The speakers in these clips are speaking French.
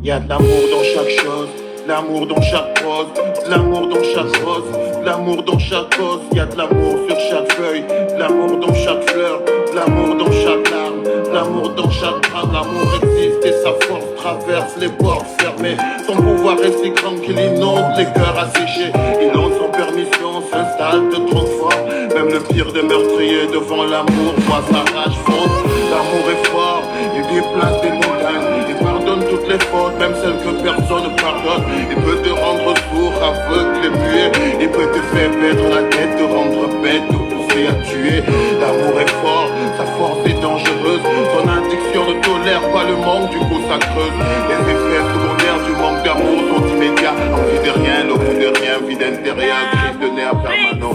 Y'a de l'amour dans chaque chose, de l'amour dans chaque prose, de l'amour dans chaque rose, de l'amour dans chaque cause. Y'a de l'amour sur chaque feuille, de l'amour dans chaque fleur, de l'amour dans chaque larme, de l'amour dans chaque drame. L'amour existe et sa force traverse les portes fermées. Son pouvoir est si grand qu'il inonde les cœurs asséchés. Il entre sans permission, s'installe, te transforme. Même le pire des meurtriers devant l'amour voit sa rage fondre. L'amour est fort, il déplace des montagnes. Il pardonne toutes les fautes, même celles que personne ne pardonne. Il peut te rendre sourd, aveugle et muet. Il peut te faire perdre la tête, te rendre bête, te pousser à tuer. L'amour est fort, sa force est dangereuse. Son addiction ne tolère pas le manque, du coup ça creuse. Les effets secondaires du manque d'amour sont immédiats. Envie de rien, le bout de rien, vide intérieur, crise de nerfs permanent.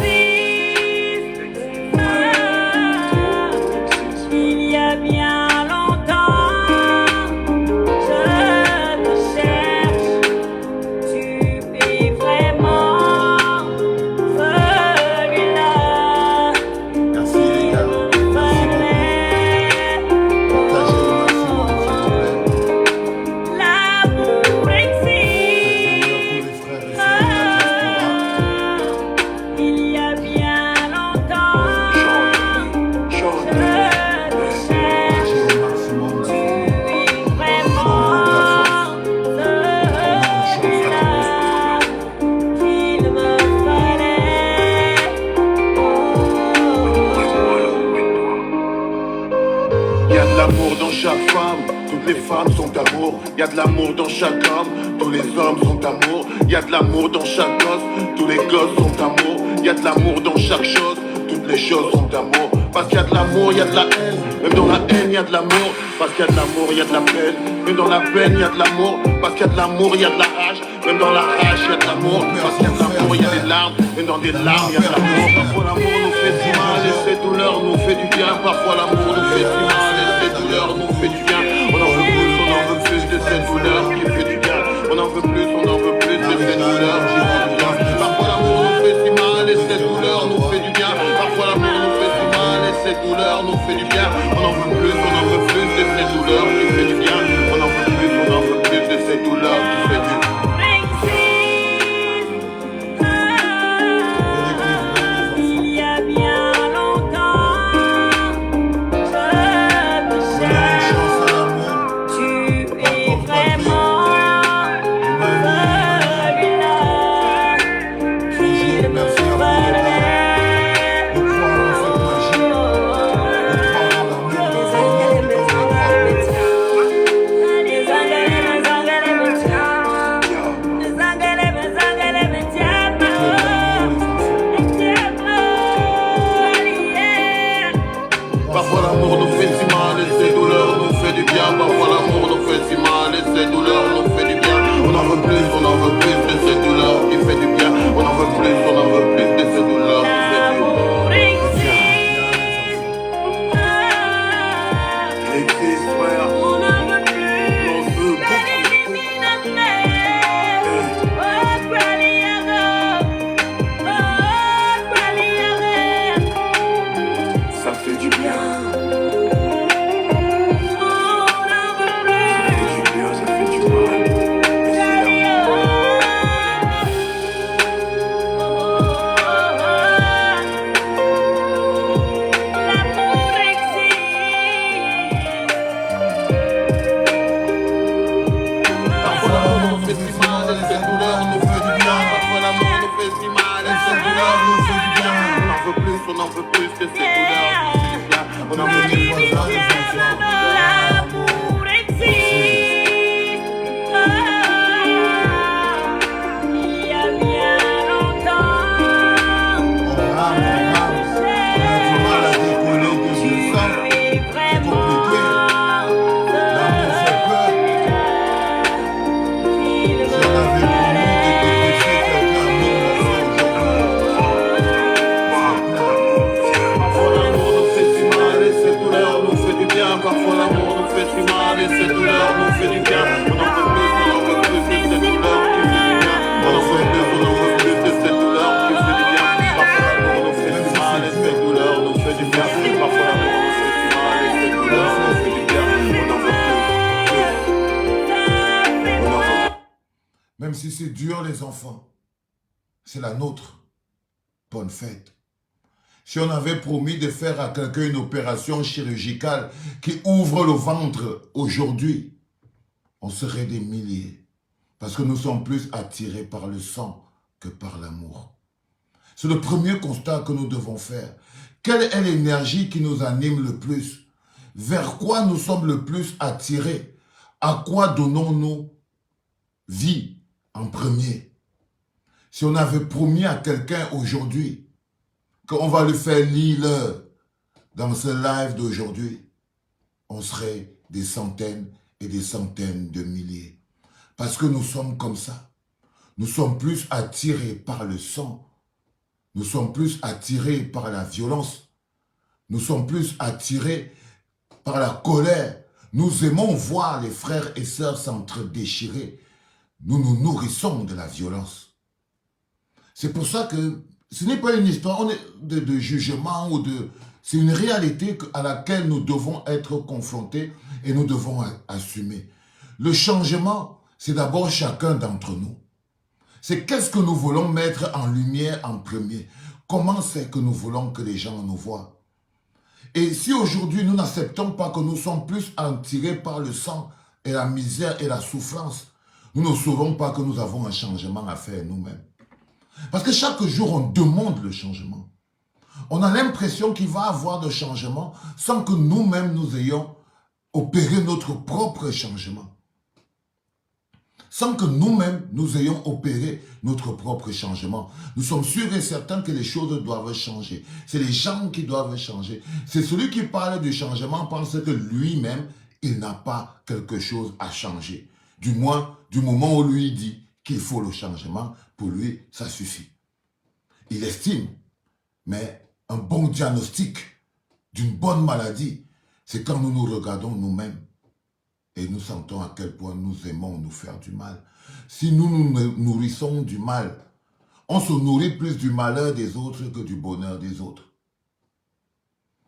Il y a bien chaque femme, toutes les femmes sont d'amour. Y'a de l'amour dans chaque homme, tous les hommes sont d'amour. Y'a de l'amour dans chaque gosse, tous les gosses sont d'amour. Y'a de l'amour dans chaque chose, toutes les choses sont d'amour. Parce qu'il y a de l'amour, y'a de la haine. Même dans la haine, y'a de l'amour. Parce qu'il y a de l'amour, y'a de la peine. Même dans la peine, y'a de l'amour. Parce qu'il y a de l'amour, y'a de la rage. Même dans la rage, y'a de l'amour. Parce qu'il y a de l'amour, y'a des larmes. Même dans des larmes, y'a de l'amour. Parfois l'amour nous fait si mal et cette douleur nous fait du bien. Parfois l'amour nous fait si mal et cette douleur nous fait du bien. On en veut plus de cette douleur qui fait du bien. On en veut plus de cette douleur qui fait du bien. Parfois l'amour nous fait si mal et cette douleur nous fait du bien. Parfois l'amour nous fait si mal et cette douleur nous fait du bien. On en veut plus de cette douleur qui fait du bien. On en veut plus de cette douleur qui fait du bien. Parfois l'amour nous fait si mal et cette douleur nous fait du bien. Parfois l'amour nous fait si mal et cette douleur nous fait du bien. On en veut plus de cette douleur qui fait du bien. On en veut plus de cette douleur qui fait du bien. Il existe, frère. On veut beaucoup. Ça fait du bien. On en veut plus que cette douleur qui fait du bien. On en veut plus de l'amour existe. Il y a bien longtemps. On a du mal à décoller de ce sang. C'est compliqué. L'amour fait peur. Si on avait voulu décoller quelqu'un, nous on fait parfois l'amour nous fait si mal et cette douleur nous fait du bien. On en veut plus de cette douleur qui fait du bien. On en veut plus de cette douleur qui fait du bien. Parfois l'amour nous fait si mal et cette douleur nous fait du bien. Parfois l'amour nous fait si mal et cette douleur nous fait du bien. On en veut plus. On c'est dur les enfants. C'est la nôtre. Bonne fête. Si on avait promis de faire à quelqu'un une opération chirurgicale qui ouvre le ventre aujourd'hui, on serait des milliers. Parce que nous sommes plus attirés par le sang que par l'amour. C'est le premier constat que nous devons faire. Quelle est l'énergie qui nous anime le plus? Vers quoi nous sommes le plus attirés? À quoi donnons-nous vie en premier? Si on avait promis à quelqu'un aujourd'hui qu'on va lui faire lire dans ce live d'aujourd'hui, on serait des centaines et des centaines de milliers. Parce que nous sommes comme ça. Nous sommes plus attirés par le sang. Nous sommes plus attirés par la violence. Nous sommes plus attirés par la colère. Nous aimons voir les frères et sœurs s'entre-déchirer. Nous nous nourrissons de la violence. C'est pour ça que ce n'est pas une histoire de jugement ou de... C'est une réalité à laquelle nous devons être confrontés et nous devons assumer. Le changement, c'est d'abord chacun d'entre nous. C'est qu'est-ce que nous voulons mettre en lumière en premier. Comment c'est que nous voulons que les gens nous voient. Et si aujourd'hui nous n'acceptons pas que nous sommes plus attirés par le sang et la misère et la souffrance, nous ne saurons pas que nous avons un changement à faire nous-mêmes. Parce que chaque jour, on demande le changement. On a l'impression qu'il va y avoir de changement sans que nous-mêmes nous ayons opéré notre propre changement. Sans que nous-mêmes nous ayons opéré notre propre changement. Nous sommes sûrs et certains que les choses doivent changer. C'est les gens qui doivent changer. C'est celui qui parle du changement pense que lui-même, il n'a pas quelque chose à changer. Du moins, du moment où lui dit qu'il faut le changement, pour lui, ça suffit. Il estime, mais un bon diagnostic d'une bonne maladie, c'est quand nous nous regardons nous-mêmes et nous sentons à quel point nous aimons nous faire du mal. Si nous nous nourrissons du mal, on se nourrit plus du malheur des autres que du bonheur des autres.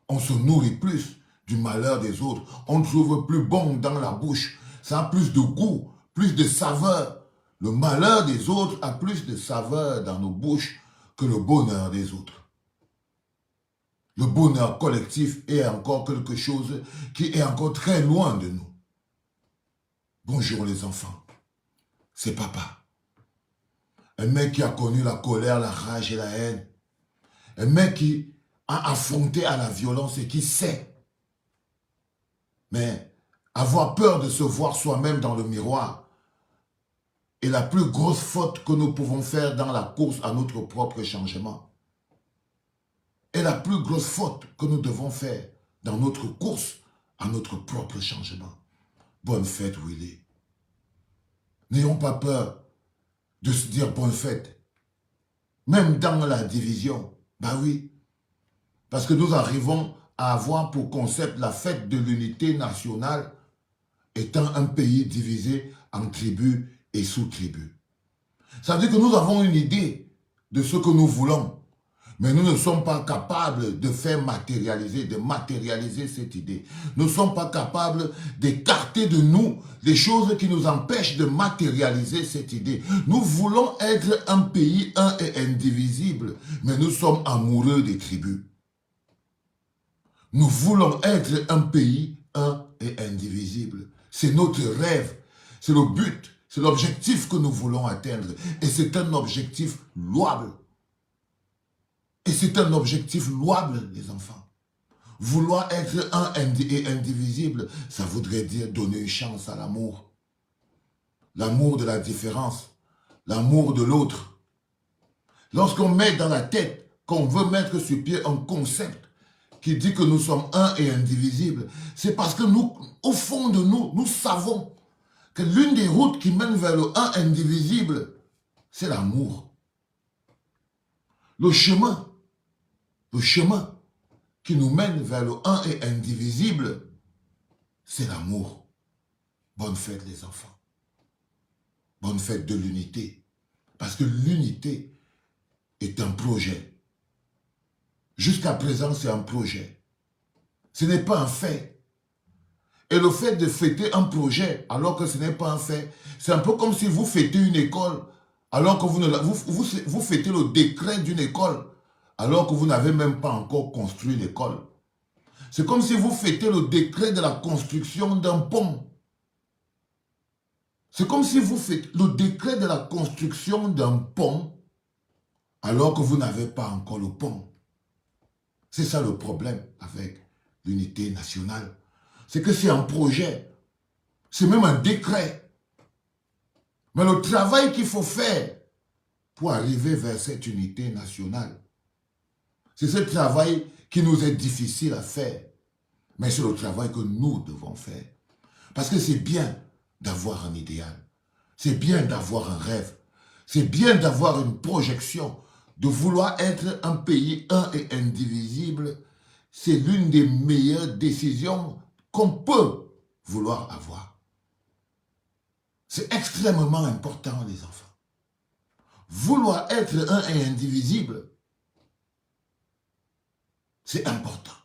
On se nourrit plus du malheur des autres. On trouve plus bon dans la bouche. Ça a plus de goût, plus de saveur. Le malheur des autres a plus de saveur dans nos bouches que le bonheur des autres. Le bonheur collectif est encore quelque chose qui est encore très loin de nous. Bonjour les enfants, c'est papa. Un mec qui a connu la colère, la rage et la haine. Un mec qui a affronté à la violence et qui sait. Mais avoir peur de se voir soi-même dans le miroir est la plus grosse faute que nous pouvons faire dans la course à notre propre changement. Et la plus grosse faute que nous devons faire dans notre course à notre propre changement. Bonne fête, Willy. N'ayons pas peur de se dire bonne fête. Même dans la division. Ben oui. Parce que nous arrivons à avoir pour concept la fête de l'unité nationale étant un pays divisé en tribus et sous-tribus. Ça veut dire que nous avons une idée de ce que nous voulons. Mais nous ne sommes pas capables de faire matérialiser cette idée. Nous ne sommes pas capables d'écarter de nous les choses qui nous empêchent de matérialiser cette idée. Nous voulons être un pays un et indivisible, mais nous sommes amoureux des tribus. Nous voulons être un pays un et indivisible. C'est notre rêve, c'est le but, c'est l'objectif que nous voulons atteindre. Et c'est un objectif louable. Et c'est un objectif louable, les enfants. Vouloir être un et indivisible, ça voudrait dire donner une chance à l'amour. L'amour de la différence, l'amour de l'autre. Lorsqu'on met dans la tête qu'on veut mettre sur pied un concept qui dit que nous sommes un et indivisible, c'est parce que nous, au fond de nous, nous savons que l'une des routes qui mène vers le un indivisible, c'est l'amour. Le chemin qui nous mène vers le un et indivisible, c'est l'amour. Bonne fête les enfants. Bonne fête de l'unité. Parce que l'unité est un projet. Jusqu'à présent, c'est un projet. Ce n'est pas un fait. Et le fait de fêter un projet alors que ce n'est pas un fait, c'est un peu comme si vous fêtez une école alors que vous fêtez le décret d'une école, alors que vous n'avez même pas encore construit l'école. C'est comme si vous fêtez le décret de la construction d'un pont. C'est comme si vous faites le décret de la construction d'un pont, alors que vous n'avez pas encore le pont. C'est ça le problème avec l'unité nationale. C'est que c'est un projet, c'est même un décret. Mais le travail qu'il faut faire pour arriver vers cette unité nationale, c'est ce travail qui nous est difficile à faire. Mais c'est le travail que nous devons faire. Parce que c'est bien d'avoir un idéal. C'est bien d'avoir un rêve. C'est bien d'avoir une projection. De vouloir être un pays un et indivisible, c'est l'une des meilleures décisions qu'on peut vouloir avoir. C'est extrêmement important, les enfants. Vouloir être un et indivisible, c'est important.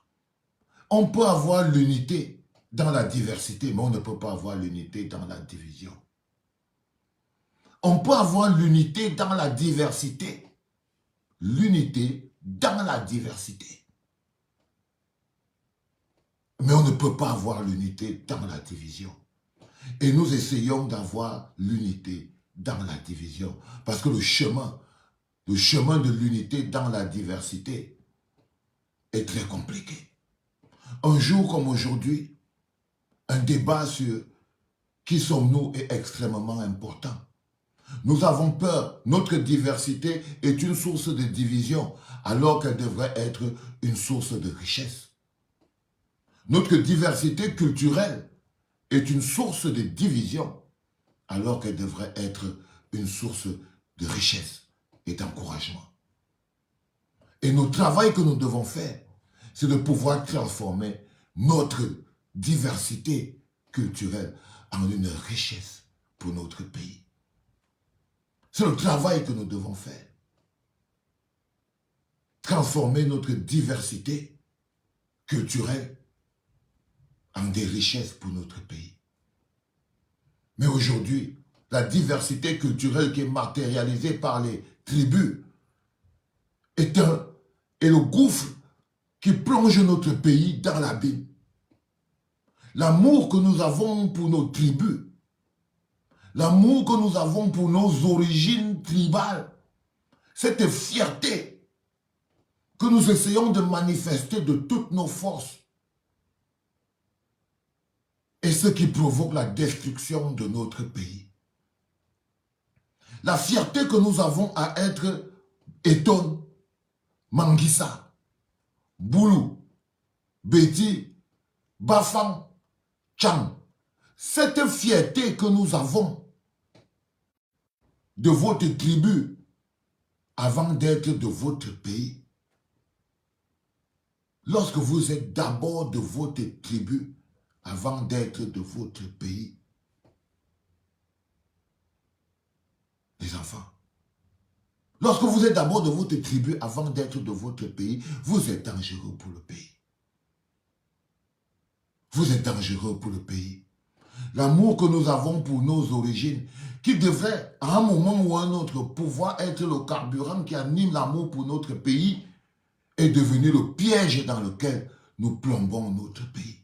On peut avoir l'unité dans la diversité, mais on ne peut pas avoir l'unité dans la division. On peut avoir l'unité dans la diversité. L'unité dans la diversité. Mais on ne peut pas avoir l'unité dans la division. Et nous essayons d'avoir l'unité dans la division. Parce que le chemin de l'unité dans la diversité est très compliqué. Un jour comme aujourd'hui, un débat sur qui sommes-nous est extrêmement important. Nous avons peur, notre diversité est une source de division, alors qu'elle devrait être une source de richesse. Notre diversité culturelle est une source de division, alors qu'elle devrait être une source de richesse et d'encouragement. Et le travail que nous devons faire, c'est de pouvoir transformer notre diversité culturelle en une richesse pour notre pays. C'est le travail que nous devons faire. Transformer notre diversité culturelle en des richesses pour notre pays. Mais aujourd'hui, la diversité culturelle qui est matérialisée par les tribus est le gouffre qui plonge notre pays dans l'abîme. L'amour que nous avons pour nos tribus, l'amour que nous avons pour nos origines tribales, cette fierté que nous essayons de manifester de toutes nos forces, est ce qui provoque la destruction de notre pays. La fierté que nous avons à être Eton, Manguissa, Boulou, Beti, Bafang, Tchang, cette fierté que nous avons de votre tribu avant d'être de votre pays. Lorsque vous êtes d'abord de votre tribu avant d'être de votre pays. Les enfants, lorsque vous êtes d'abord de votre tribu avant d'être de votre pays, vous êtes dangereux pour le pays. Vous êtes dangereux pour le pays. L'amour que nous avons pour nos origines, qui devrait, à un moment ou à un autre, pouvoir être le carburant qui anime l'amour pour notre pays, est devenu le piège dans lequel nous plombons notre pays.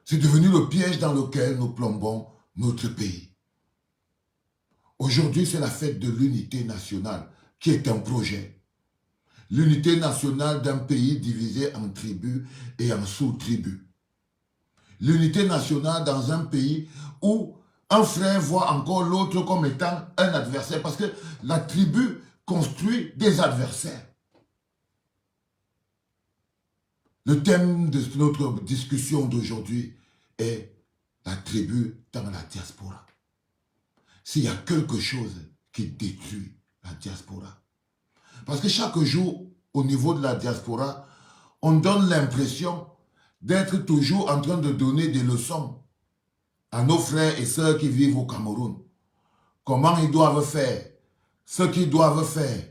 C'est devenu le piège dans lequel nous plombons notre pays. Aujourd'hui, c'est la fête de l'unité nationale, qui est un projet. L'unité nationale d'un pays divisé en tribus et en sous-tribus. L'unité nationale dans un pays où un frère voit encore l'autre comme étant un adversaire, parce que la tribu construit des adversaires. Le thème de notre discussion d'aujourd'hui est la tribu dans la diaspora. S'il y a quelque chose qui détruit la diaspora. Parce que chaque jour, au niveau de la diaspora, on donne l'impression d'être toujours en train de donner des leçons à nos frères et sœurs qui vivent au Cameroun. Comment ils doivent faire, ce qu'ils doivent faire.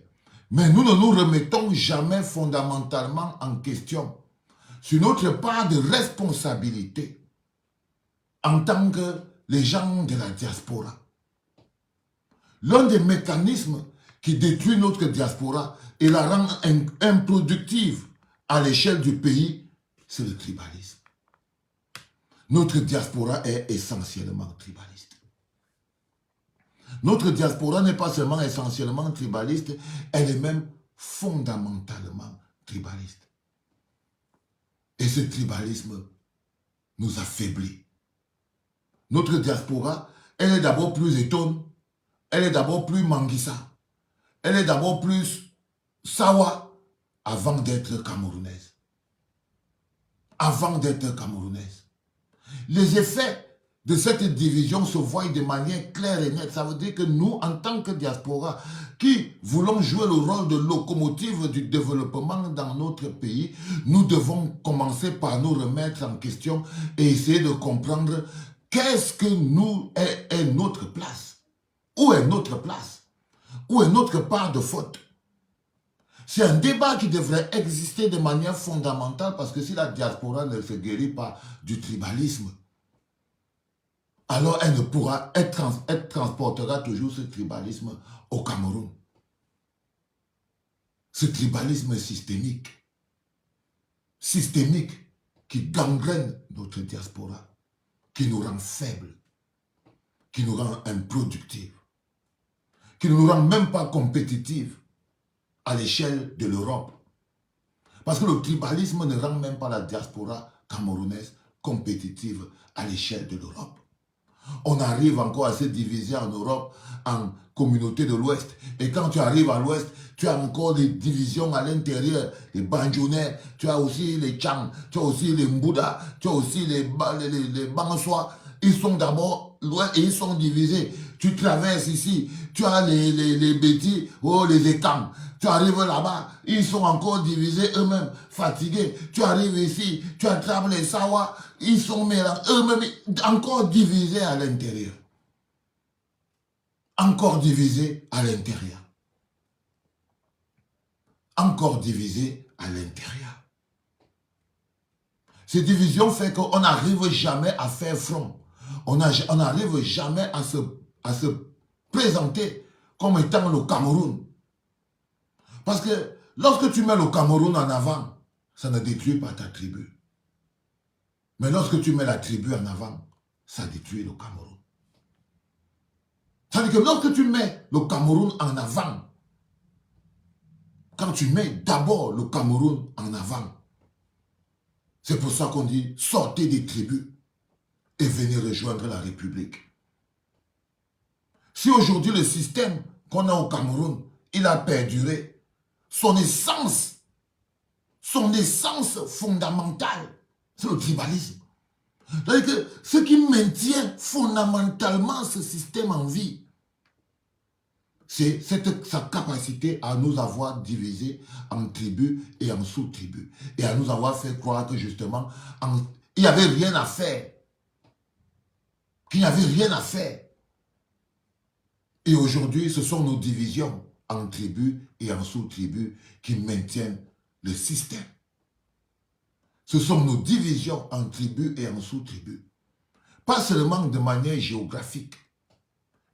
Mais nous ne nous remettons jamais fondamentalement en question sur notre part de responsabilité en tant que les gens de la diaspora. L'un des mécanismes qui détruit notre diaspora et la rend improductive à l'échelle du pays, c'est le tribalisme. Notre diaspora est essentiellement tribaliste. Notre diaspora n'est pas seulement essentiellement tribaliste, elle est même fondamentalement tribaliste. Et ce tribalisme nous affaiblit. Notre diaspora, elle est d'abord plus étonne, elle est d'abord plus manguissa, elle est d'abord plus sawa avant d'être camerounaise. Avant d'être camerounaise. Les effets de cette division se voient de manière claire et nette. Ça veut dire que nous, en tant que diaspora, qui voulons jouer le rôle de locomotive du développement dans notre pays, nous devons commencer par nous remettre en question et essayer de comprendre qu'est-ce que nous est notre place. Où est notre place? Où est notre part de faute? C'est un débat qui devrait exister de manière fondamentale parce que si la diaspora ne se guérit pas du tribalisme, alors elle ne pourra, elle transportera toujours ce tribalisme au Cameroun. Ce tribalisme systémique qui gangrène notre diaspora, qui nous rend faibles, qui nous rend improductifs, qui ne nous rend même pas compétitifs à l'échelle de l'Europe. Parce que le tribalisme ne rend même pas la diaspora camerounaise compétitive à l'échelle de l'Europe. On arrive encore à se diviser en Europe en communautés de l'Ouest. Et quand tu arrives à l'Ouest, tu as encore des divisions à l'intérieur. Les Banjonais, tu as aussi les Tchang, tu as aussi les Mbouda, tu as aussi les Bansois. Ils sont d'abord loin et ils sont divisés. Tu traverses ici, tu as les Bétis, oh, les Ekang. Tu arrives là-bas, ils sont encore divisés eux-mêmes, fatigués. Tu arrives ici, tu attrapes les Sawa, ils sont eux-mêmes encore divisés à l'intérieur. Encore divisés à l'intérieur. Encore divisés à l'intérieur. Ces divisions font qu'on n'arrive jamais à faire front. On n'arrive jamais à se présenter comme étant le Cameroun. Parce que lorsque tu mets le Cameroun en avant, ça ne détruit pas ta tribu. Mais lorsque tu mets la tribu en avant, ça détruit le Cameroun. C'est-à-dire que lorsque tu mets le Cameroun en avant, quand tu mets d'abord le Cameroun en avant, c'est pour ça qu'on dit sortez des tribus et venez rejoindre la République. Si aujourd'hui le système qu'on a au Cameroun, il a perduré, son essence fondamentale, c'est le tribalisme. C'est-à-dire que ce qui maintient fondamentalement ce système en vie, c'est sa capacité à nous avoir divisés en tribus et en sous-tribus. Et à nous avoir fait croire que justement, il n'y avait rien à faire. Qu'il n'y avait rien à faire. Et aujourd'hui, ce sont nos divisions en tribus et en sous-tribus qui maintiennent le système. Ce sont nos divisions en tribus et en sous-tribus. Pas seulement de manière géographique,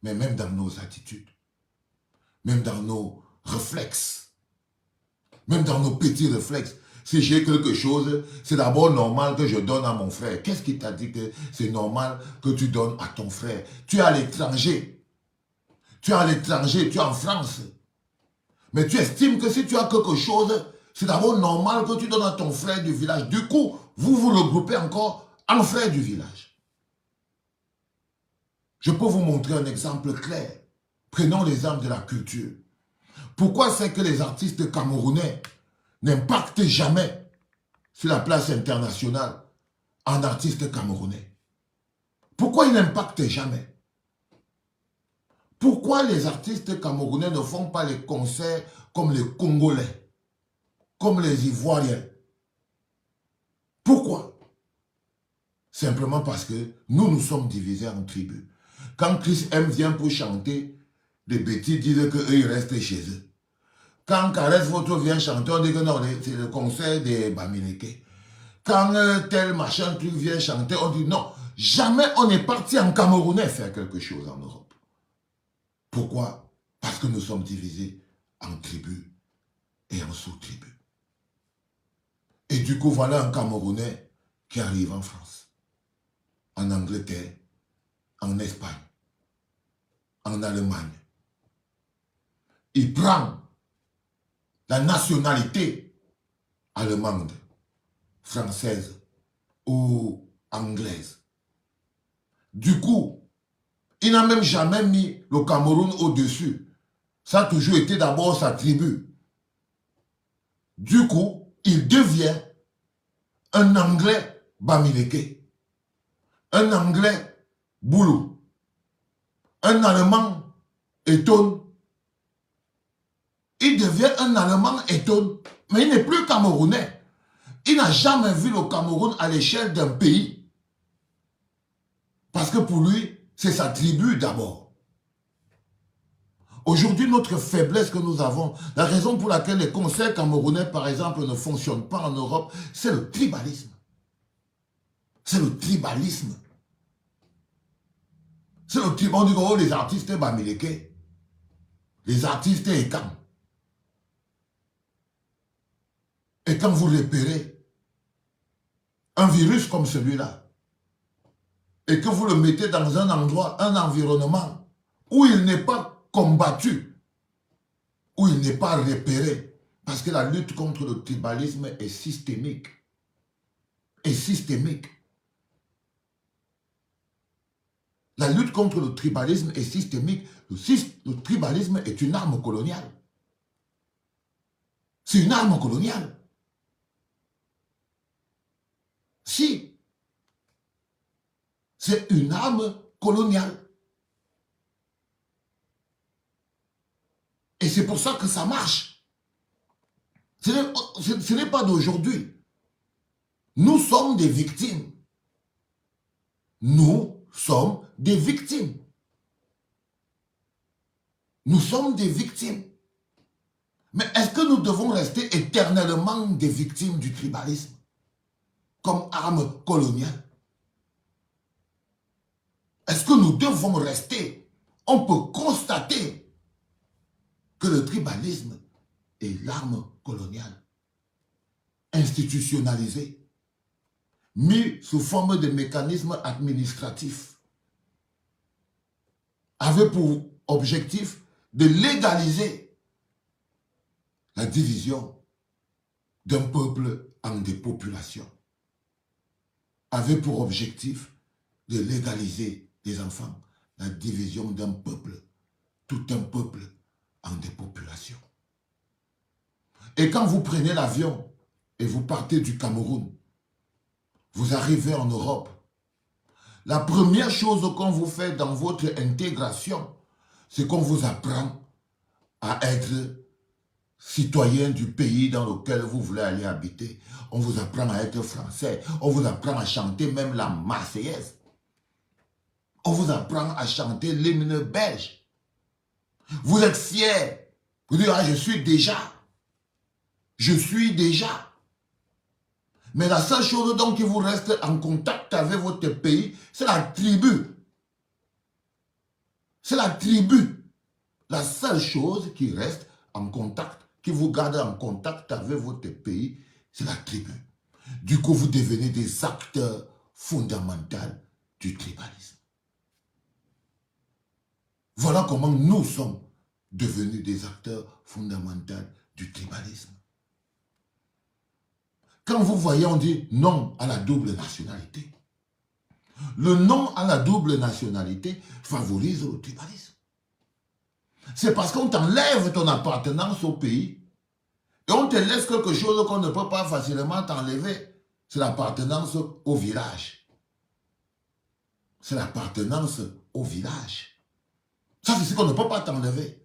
mais même dans nos attitudes, même dans nos réflexes, même dans nos petits réflexes. Si j'ai quelque chose, c'est d'abord normal que je donne à mon frère. Qu'est-ce qui t'a dit que c'est normal que tu donnes à ton frère? Tu es à l'étranger. Tu es à l'étranger, tu es en France. Mais tu estimes que si tu as quelque chose, c'est d'abord normal que tu donnes à ton frère du village. Du coup, vous vous regroupez encore en frère du village. Je peux vous montrer un exemple clair. Prenons l'exemple de la culture. Pourquoi c'est que les artistes camerounais n'impactent jamais sur la place internationale en artistes camerounais? Pourquoi ils n'impactent jamais? Pourquoi les artistes camerounais ne font pas les concerts comme les Congolais, comme les Ivoiriens? Pourquoi? Simplement parce que nous sommes divisés en tribus. Quand Chris M vient pour chanter, les bêtis disent qu'eux, ils restent chez eux. Quand Caresse Votre vient chanter, on dit que non, c'est le concert des Bamileke. Quand tel machin truc vient chanter, on dit non. Jamais on est parti en Camerounais faire quelque chose en Europe. Pourquoi? Parce que nous sommes divisés en tribus et en sous-tribus. Et du coup, voilà un Camerounais qui arrive en France, en Angleterre, en Espagne, en Allemagne. Il prend la nationalité allemande, française ou anglaise. Du coup, il n'a même jamais mis le Cameroun au-dessus. Ça a toujours été d'abord sa tribu. Du coup, il devient un Anglais Bamileke, un Anglais Boulou, un Allemand Eton. Il devient un Allemand Eton, mais il n'est plus Camerounais. Il n'a jamais vu le Cameroun à l'échelle d'un pays. Parce que pour lui, c'est sa tribu d'abord. Aujourd'hui, notre faiblesse que nous avons, la raison pour laquelle les conseils camerounais, par exemple, ne fonctionnent pas en Europe, c'est le tribalisme. C'est le tribalisme. C'est le tribalisme. On dit que les artistes Bamileke, les artistes Ekam. Et quand vous repérez un virus comme celui-là, et que vous le mettez dans un endroit, un environnement où il n'est pas combattu, où il n'est pas repéré, parce que la lutte contre le tribalisme est systémique. Est systémique. La lutte contre le tribalisme est systémique. Le tribalisme est une arme coloniale. C'est une arme coloniale. Si, c'est une arme coloniale. Et c'est pour ça que ça marche. Ce n'est pas d'aujourd'hui. Nous sommes des victimes. Nous sommes des victimes. Nous sommes des victimes. Mais est-ce que nous devons rester éternellement des victimes du tribalisme comme arme coloniale? Est-ce que nous devons rester? On peut constater que le tribalisme est l'arme coloniale, institutionnalisée, mis sous forme de mécanismes administratifs, avait pour objectif de légaliser la division d'un peuple en des populations, avait pour objectif de légaliser les enfants, la division d'un peuple, tout un peuple en des populations. Et quand vous prenez l'avion et vous partez du Cameroun, vous arrivez en Europe, la première chose qu'on vous fait dans votre intégration, c'est qu'on vous apprend à être citoyen du pays dans lequel vous voulez aller habiter. On vous apprend à être français. On vous apprend à chanter même la Marseillaise. On vous apprend à chanter l'hymne belge. Vous êtes fiers. Vous dites, ah, je suis déjà. Je suis déjà. Mais la seule chose donc qui vous reste en contact avec votre pays, c'est la tribu. C'est la tribu. La seule chose qui reste en contact, qui vous garde en contact avec votre pays, c'est la tribu. Du coup, vous devenez des acteurs fondamentaux du tribalisme. Voilà comment nous sommes devenus des acteurs fondamentaux du tribalisme. Quand vous voyez, on dit non à la double nationalité. Le non à la double nationalité favorise le tribalisme. C'est parce qu'on t'enlève ton appartenance au pays et on te laisse quelque chose qu'on ne peut pas facilement t'enlever. C'est l'appartenance au village. C'est l'appartenance au village. Ça, c'est ce qu'on ne peut pas t'enlever.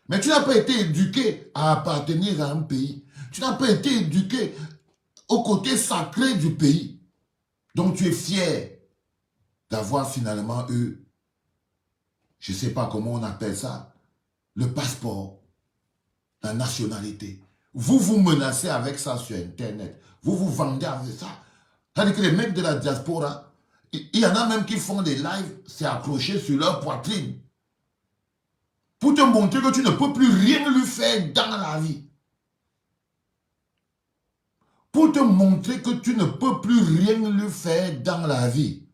Mais tu n'as pas été éduqué à appartenir à un pays. Tu n'as pas été éduqué au côté sacré du pays. Donc tu es fier d'avoir finalement eu, je ne sais pas comment on appelle ça, le passeport, la nationalité. Vous vous menacez avec ça sur Internet. Vous vous vendez avec ça. C'est-à-dire que les mecs de la diaspora, il y en a même qui font des lives, c'est accroché sur leur poitrine. pour te montrer que tu ne peux plus rien lui faire dans la vie. Pour te montrer que tu ne peux plus rien lui faire dans la vie.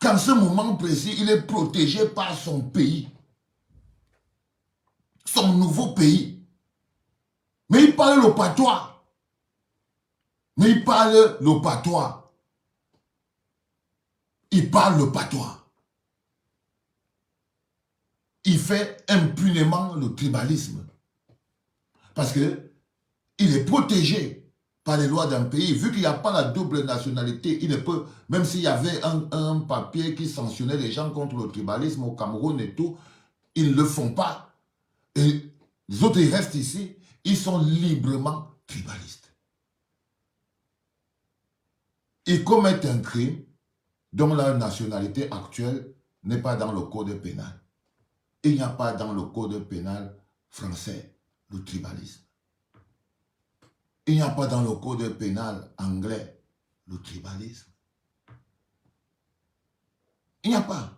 Qu'en ce moment précis, il est protégé par son pays. Son nouveau pays. Mais il parle le patois. Mais il parle le patois. Il parle le patois. Il fait impunément le tribalisme. Parce que il est protégé par les lois d'un pays. Vu qu'il n'y a pas la double nationalité, il ne peut, même s'il y avait un papier qui sanctionnait les gens contre le tribalisme au Cameroun et tout, ils ne le font pas. Et les autres, ils restent ici, ils sont librement tribalistes. Ils commettent un crime dont la nationalité actuelle n'est pas dans le code pénal. Il n'y a pas dans le code pénal français le tribalisme. Il n'y a pas dans le code pénal anglais le tribalisme. Il n'y a pas.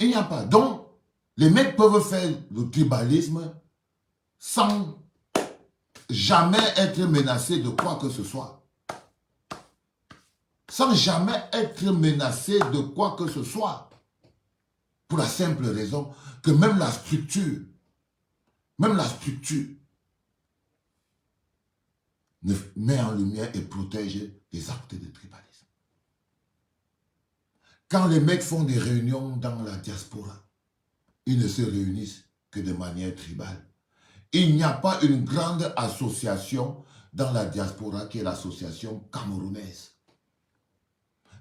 Il n'y a pas. Donc, les mecs peuvent faire le tribalisme sans jamais être menacés de quoi que ce soit. Sans jamais être menacés de quoi que ce soit. Pour la simple raison que même la structure met en lumière et protège les actes de tribalisme. Quand les mecs font des réunions dans la diaspora, ils ne se réunissent que de manière tribale. Il n'y a pas une grande association dans la diaspora qui est l'association camerounaise.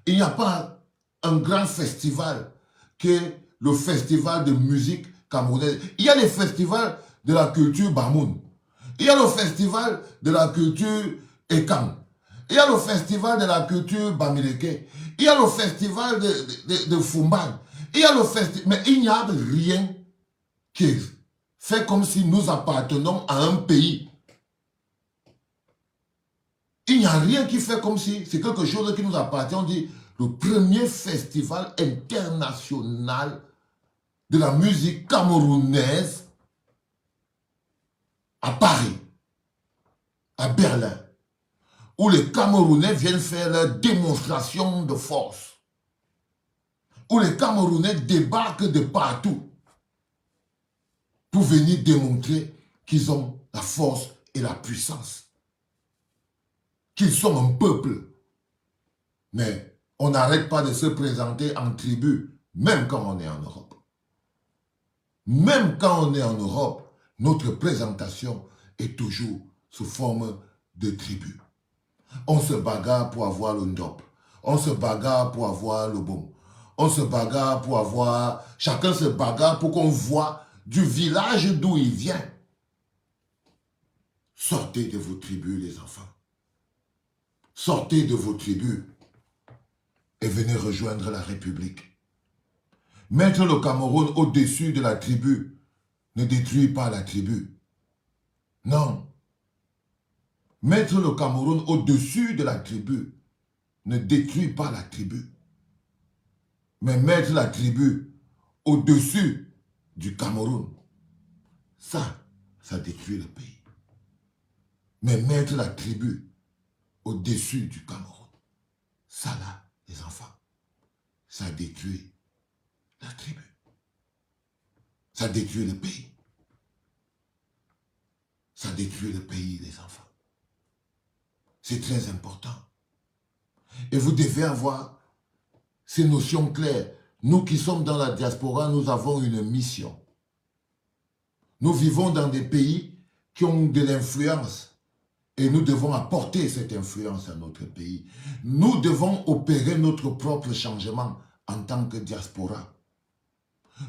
Il n'y a pas un grand festival qui est le festival de musique camerounaise. Il y a les festivals de la culture Bamoun. Il y a le festival de la culture Ekang. Il y a le festival de la culture Bamileke. Il y a le festival de Fumban. Il y a le festival... Mais il n'y a rien qui fait comme si nous appartenons à un pays. Il n'y a rien qui fait comme si c'est quelque chose qui nous appartient. On dit le premier festival international de la musique camerounaise à Paris, à Berlin, où les Camerounais viennent faire leur démonstration de force, où les Camerounais débarquent de partout pour venir démontrer qu'ils ont la force et la puissance, qu'ils sont un peuple. Mais on n'arrête pas de se présenter en tribu, même quand on est en Europe. Même quand on est en Europe, notre présentation est toujours sous forme de tribu. On se bagarre pour avoir le ndop. On se bagarre pour avoir le bon. On se bagarre pour avoir... Chacun se bagarre pour qu'on voit du village d'où il vient. Sortez de vos tribus, les enfants. Sortez de vos tribus et venez rejoindre la République. Mettre le Cameroun au-dessus de la tribu ne détruit pas la tribu. Non. Mettre le Cameroun au-dessus de la tribu ne détruit pas la tribu. Mais mettre la tribu au-dessus du Cameroun, ça détruit le pays. Mais mettre la tribu au-dessus du Cameroun, ça là, les enfants, ça détruit la tribu. Ça détruit le pays. Ça détruit le pays, les enfants. C'est très important. Et vous devez avoir ces notions claires. Nous qui sommes dans la diaspora, nous avons une mission. Nous vivons dans des pays qui ont de l'influence. Et nous devons apporter cette influence à notre pays. Nous devons opérer notre propre changement en tant que diaspora.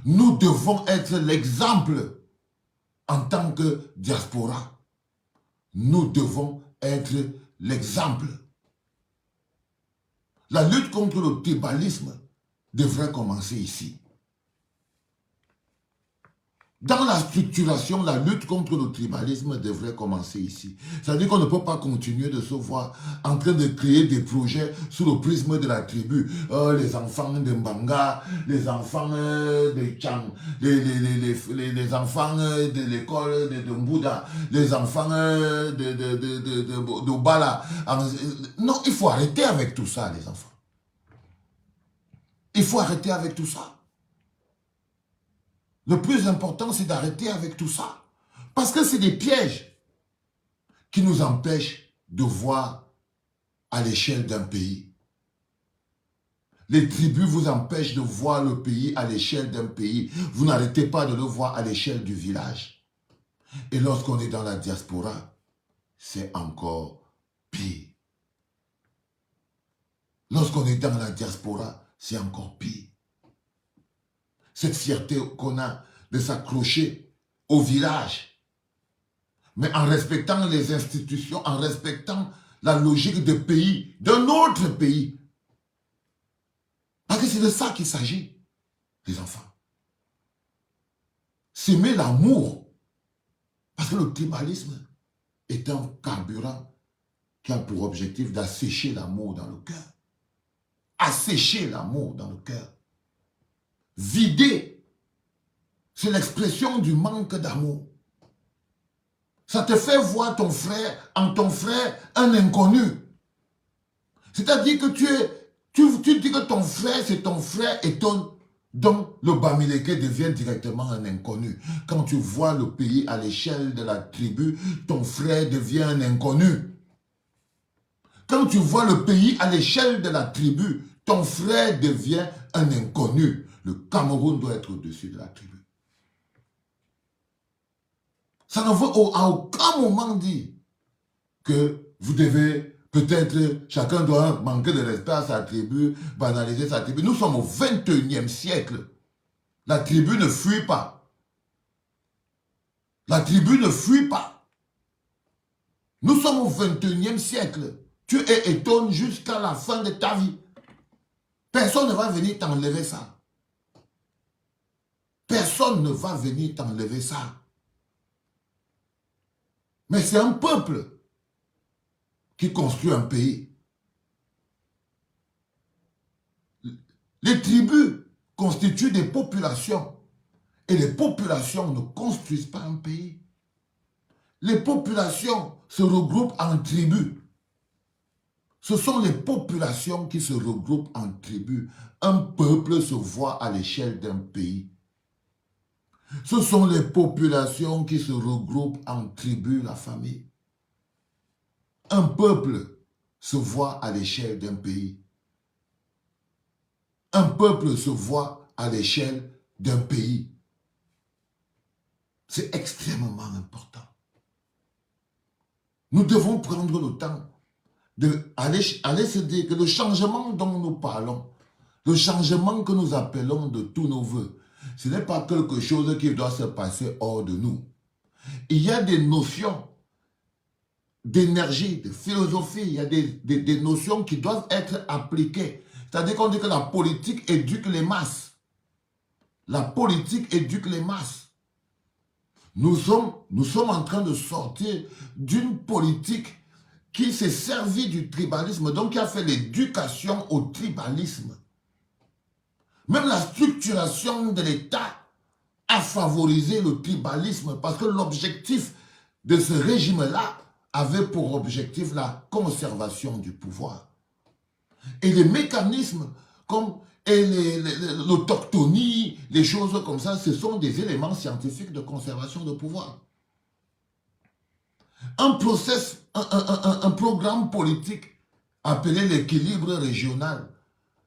Nous devons être l'exemple en tant que diaspora. Nous devons être l'exemple. La lutte contre le tribalisme devrait commencer ici. Dans la structuration, la lutte contre le tribalisme devrait commencer ici. C'est-à-dire qu'on ne peut pas continuer de se voir en train de créer des projets sous le prisme de la tribu. Les enfants de Mbanga, les enfants de Tchang, les enfants de l'école de Mbouda, les enfants de Bala. Non, il faut arrêter avec tout ça, les enfants. Il faut arrêter avec tout ça. Le plus important, c'est d'arrêter avec tout ça. Parce que c'est des pièges qui nous empêchent de voir à l'échelle d'un pays. Les tribus vous empêchent de voir le pays à l'échelle d'un pays. Vous n'arrêtez pas de le voir à l'échelle du village. Et lorsqu'on est dans la diaspora, c'est encore pire. Lorsqu'on est dans la diaspora, c'est encore pire. Cette fierté qu'on a de s'accrocher au village, mais en respectant les institutions, en respectant la logique de pays, d'un autre pays. Parce que c'est de ça qu'il s'agit, les enfants. S'aimer l'amour, parce que le tribalisme est un carburant qui a pour objectif d'assécher l'amour dans le cœur. Assécher l'amour dans le cœur. Vider, c'est l'expression du manque d'amour. Ça te fait voir ton frère, en ton frère, un inconnu. C'est-à-dire que tu dis que ton frère, c'est ton frère et donc le Bamileke devient directement un inconnu. Quand tu vois le pays à l'échelle de la tribu, ton frère devient un inconnu. Quand tu vois le pays à l'échelle de la tribu, ton frère devient un inconnu. Le Cameroun doit être au-dessus de la tribu. Ça ne veut à aucun moment dire que vous devez, peut-être, chacun doit manquer de respect à sa tribu, banaliser sa tribu. Nous sommes au 21e siècle. La tribu ne fuit pas. La tribu ne fuit pas. Nous sommes au 21e siècle. Tu es étonné jusqu'à la fin de ta vie. Personne ne va venir t'enlever ça. Personne ne va venir t'enlever ça. Mais c'est un peuple qui construit un pays. Les tribus constituent des populations. Et les populations ne construisent pas un pays. Les populations se regroupent en tribus. Ce sont les populations qui se regroupent en tribus. Un peuple se voit à l'échelle d'un pays. Ce sont les populations qui se regroupent en tribus, la famille. Un peuple se voit à l'échelle d'un pays. Un peuple se voit à l'échelle d'un pays. C'est extrêmement important. Nous devons prendre le temps d'aller se dire que le changement dont nous parlons, le changement que nous appelons de tous nos voeux, ce n'est pas quelque chose qui doit se passer hors de nous. Il y a des notions d'énergie, de philosophie, il y a des notions qui doivent être appliquées. C'est-à-dire qu'on dit que la politique éduque les masses. La politique éduque les masses. Nous sommes en train de sortir d'une politique qui s'est servie du tribalisme, donc qui a fait l'éducation au tribalisme. Même la structuration de l'État a favorisé le tribalisme parce que l'objectif de ce régime-là avait pour objectif la conservation du pouvoir. Et les mécanismes comme l'autochtonie, les choses comme ça, ce sont des éléments scientifiques de conservation de pouvoir. Un programme politique appelé l'équilibre régional.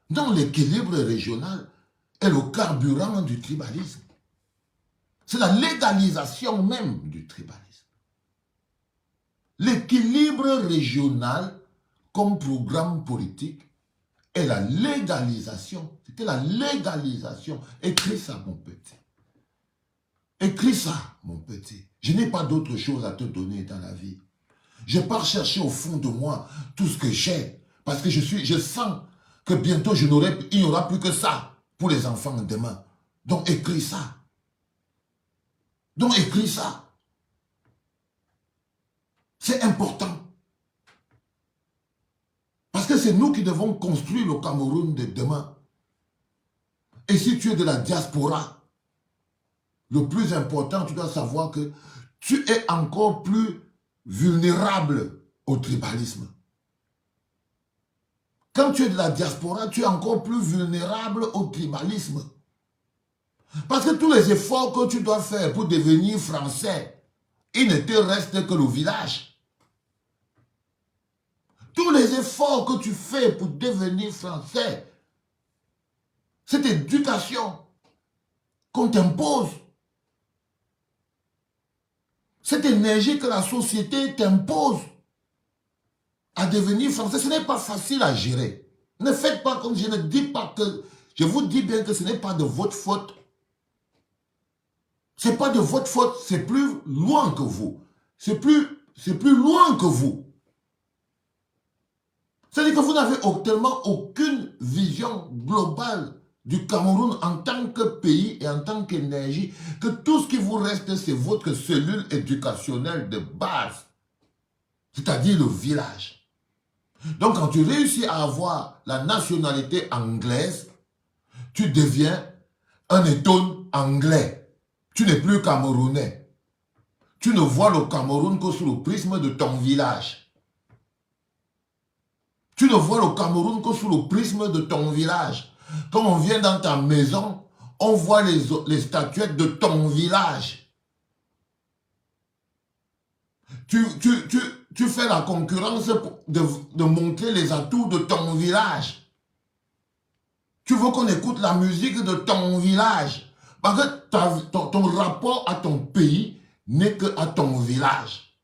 Dans l'équilibre régional est le carburant du tribalisme. C'est la légalisation même du tribalisme. L'équilibre régional comme programme politique est la légalisation. C'était la légalisation. Écris ça, mon petit. Écris ça, mon petit. Je n'ai pas d'autre chose à te donner dans la vie. Je pars chercher au fond de moi tout ce que j'ai. Parce que je sens que bientôt il n'y aura plus que ça pour les enfants demain. Donc écris ça. Donc écris ça. C'est important. Parce que c'est nous qui devons construire le Cameroun de demain. Et si tu es de la diaspora, le plus important, tu dois savoir que tu es encore plus vulnérable au tribalisme. Quand tu es de la diaspora, tu es encore plus vulnérable au tribalisme. Parce que tous les efforts que tu dois faire pour devenir français, il ne te reste que le village. Tous les efforts que tu fais pour devenir français, cette éducation qu'on t'impose, cette énergie que la société t'impose à devenir français, ce n'est pas facile à gérer. Ne faites pas comme je ne dis pas que... Je vous dis bien que ce n'est pas de votre faute. Ce n'est pas de votre faute, c'est plus loin que vous. C'est plus loin que vous. C'est-à-dire que vous n'avez tellement aucune vision globale du Cameroun en tant que pays et en tant qu'énergie, que tout ce qui vous reste, c'est votre cellule éducationnelle de base, c'est-à-dire le village. Donc quand tu réussis à avoir la nationalité anglaise, tu deviens un étonne anglais. Tu n'es plus camerounais. Tu ne vois le Cameroun que sous le prisme de ton village. Tu ne vois le Cameroun que sous le prisme de ton village. Quand on vient dans ta maison, on voit les statuettes de ton village. Tu fais la concurrence de montrer les atouts de ton village. Tu veux qu'on écoute la musique de ton village. Parce que ton rapport à ton pays n'est qu'à ton village.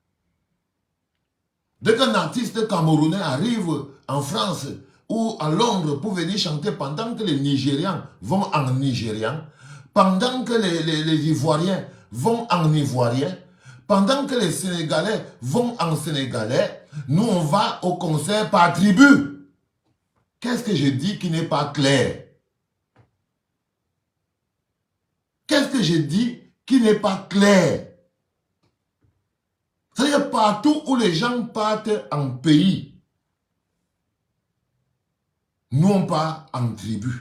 Dès qu'un artiste camerounais arrive en France ou à Londres pour venir chanter pendant que les Nigérians vont en Nigérian, pendant que les Ivoiriens vont en Ivoirien, pendant que les Sénégalais vont en Sénégalais, nous on va au concert par tribu. Qu'est-ce que je dis qui n'est pas clair? Qu'est-ce que je dis qui n'est pas clair? C'est-à-dire partout où les gens partent en pays, nous on part en tribu.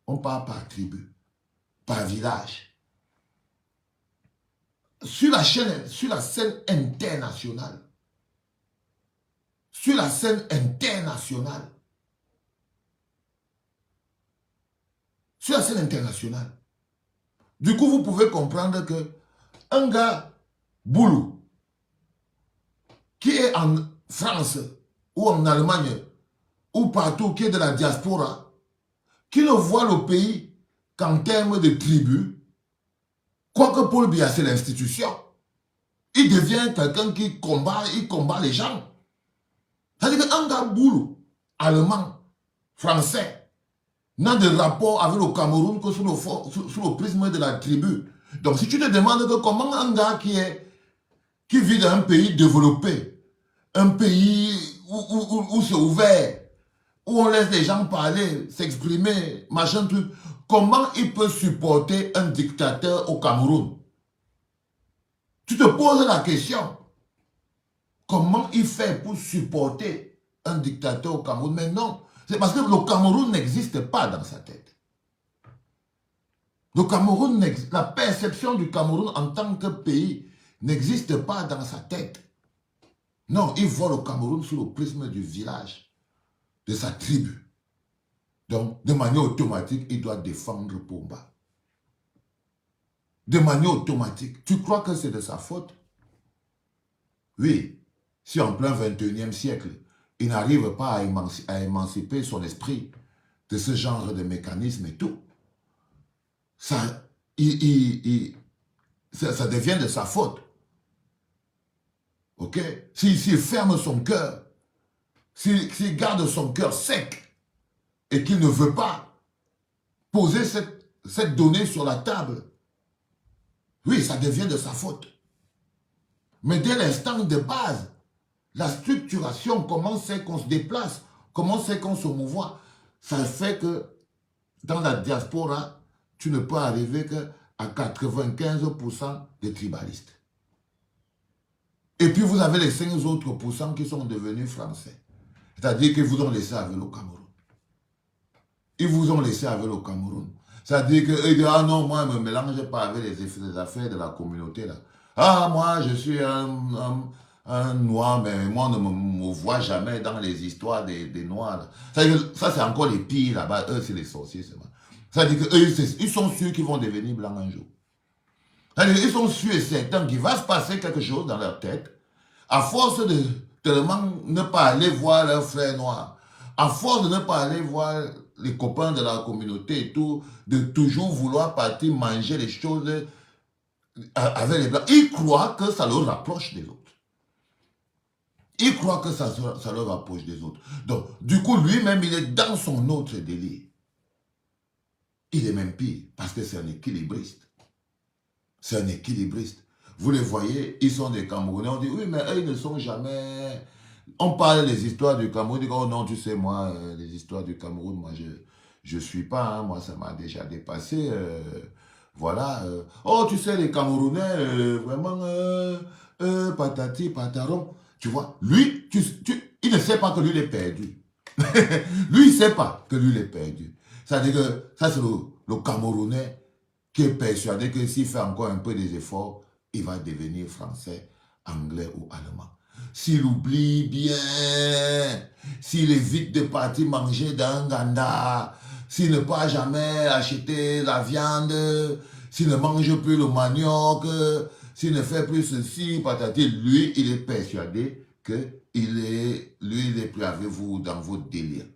On part par tribu, par village. Sur la scène internationale, du coup vous pouvez comprendre que un gars boulot qui est en France ou en Allemagne ou partout, qui est de la diaspora, qui ne voit le pays qu'en termes de tribus, quoique Paul Biya c'est l'institution, il devient quelqu'un qui combat les gens. C'est-à-dire qu'un gars boulot, allemand, français, n'a de rapport avec le Cameroun que sous le prisme de la tribu. Donc si tu te demandes que comment un gars qui vit dans un pays développé, un pays où c'est ouvert, où on laisse les gens parler, s'exprimer, machin truc, comment il peut supporter un dictateur au Cameroun? Tu te poses la question. Comment il fait pour supporter un dictateur au Cameroun? Mais non, c'est parce que le Cameroun n'existe pas dans sa tête. Le Cameroun, la perception du Cameroun en tant que pays n'existe pas dans sa tête. Non, il voit le Cameroun sous le prisme du village, de sa tribu. Donc, de manière automatique, il doit défendre Pumba. De manière automatique. Tu crois que c'est de sa faute? Oui. Si en plein 21e siècle, il n'arrive pas à émanciper son esprit de ce genre de mécanisme et tout, ça devient de sa faute. Ok? S'il ferme son cœur, s'il garde son cœur sec et qu'il ne veut pas poser cette donnée sur la table, oui, ça devient de sa faute. Mais dès l'instant de base, la structuration, comment c'est qu'on se déplace, comment c'est qu'on se mouvoit, ça fait que dans la diaspora, tu ne peux arriver qu'à à 95% de tribalistes. Et puis vous avez les 5 autres pourcents qui sont devenus français. C'est-à-dire qu'ils vous ont laissé avec le Cameroun. Ils vous ont laissé avec le Cameroun. C'est-à-dire qu'eux disent, ah non, moi, je ne me mélange pas avec les affaires de la communauté là. Ah, moi, je suis un noir, mais moi, on ne me voit jamais dans les histoires des noirs. Là. Ça, c'est encore les pires là-bas. Eux, c'est les sorciers, c'est vrai. C'est-à-dire qu'eux, ils sont sûrs qu'ils vont devenir blancs un jour. C'est-à-dire qu'ils sont sûrs et certains qu'il va se passer quelque chose dans leur tête, à force de tellement ne pas aller voir leurs frères noirs, à force de ne pas aller voir les copains de la communauté et tout, de toujours vouloir partir manger les choses avec les blancs. Ils croient que ça leur rapproche des autres. Ils croient que ça leur rapproche des autres. Donc, du coup, lui-même, il est dans son autre délire. Il est même pire, parce que c'est un équilibriste. C'est un équilibriste. Vous les voyez, ils sont des Camerounais. On dit, oui, mais eux, ils ne sont jamais... On parle des histoires du Cameroun. On dit, oh non, tu sais, moi, les histoires du Cameroun, moi, je ne suis pas. Hein, moi, ça m'a déjà dépassé. Voilà. Oh, tu sais, les Camerounais, vraiment, patati, pataron. Tu vois, lui, il ne sait pas que lui, il est perdu. Lui, il ne sait pas que lui, il est perdu. C'est-à-dire que ça, c'est le Camerounais qui est persuadé que s'il fait encore un peu des efforts, il va devenir français, anglais ou allemand. S'il oublie bien, s'il évite de partir manger dans un ganda, s'il ne peut jamais acheter la viande, s'il ne mange plus le manioc, s'il ne fait plus ceci, patati, lui, il est persuadé que lui, il est plus avec vous dans vos délires.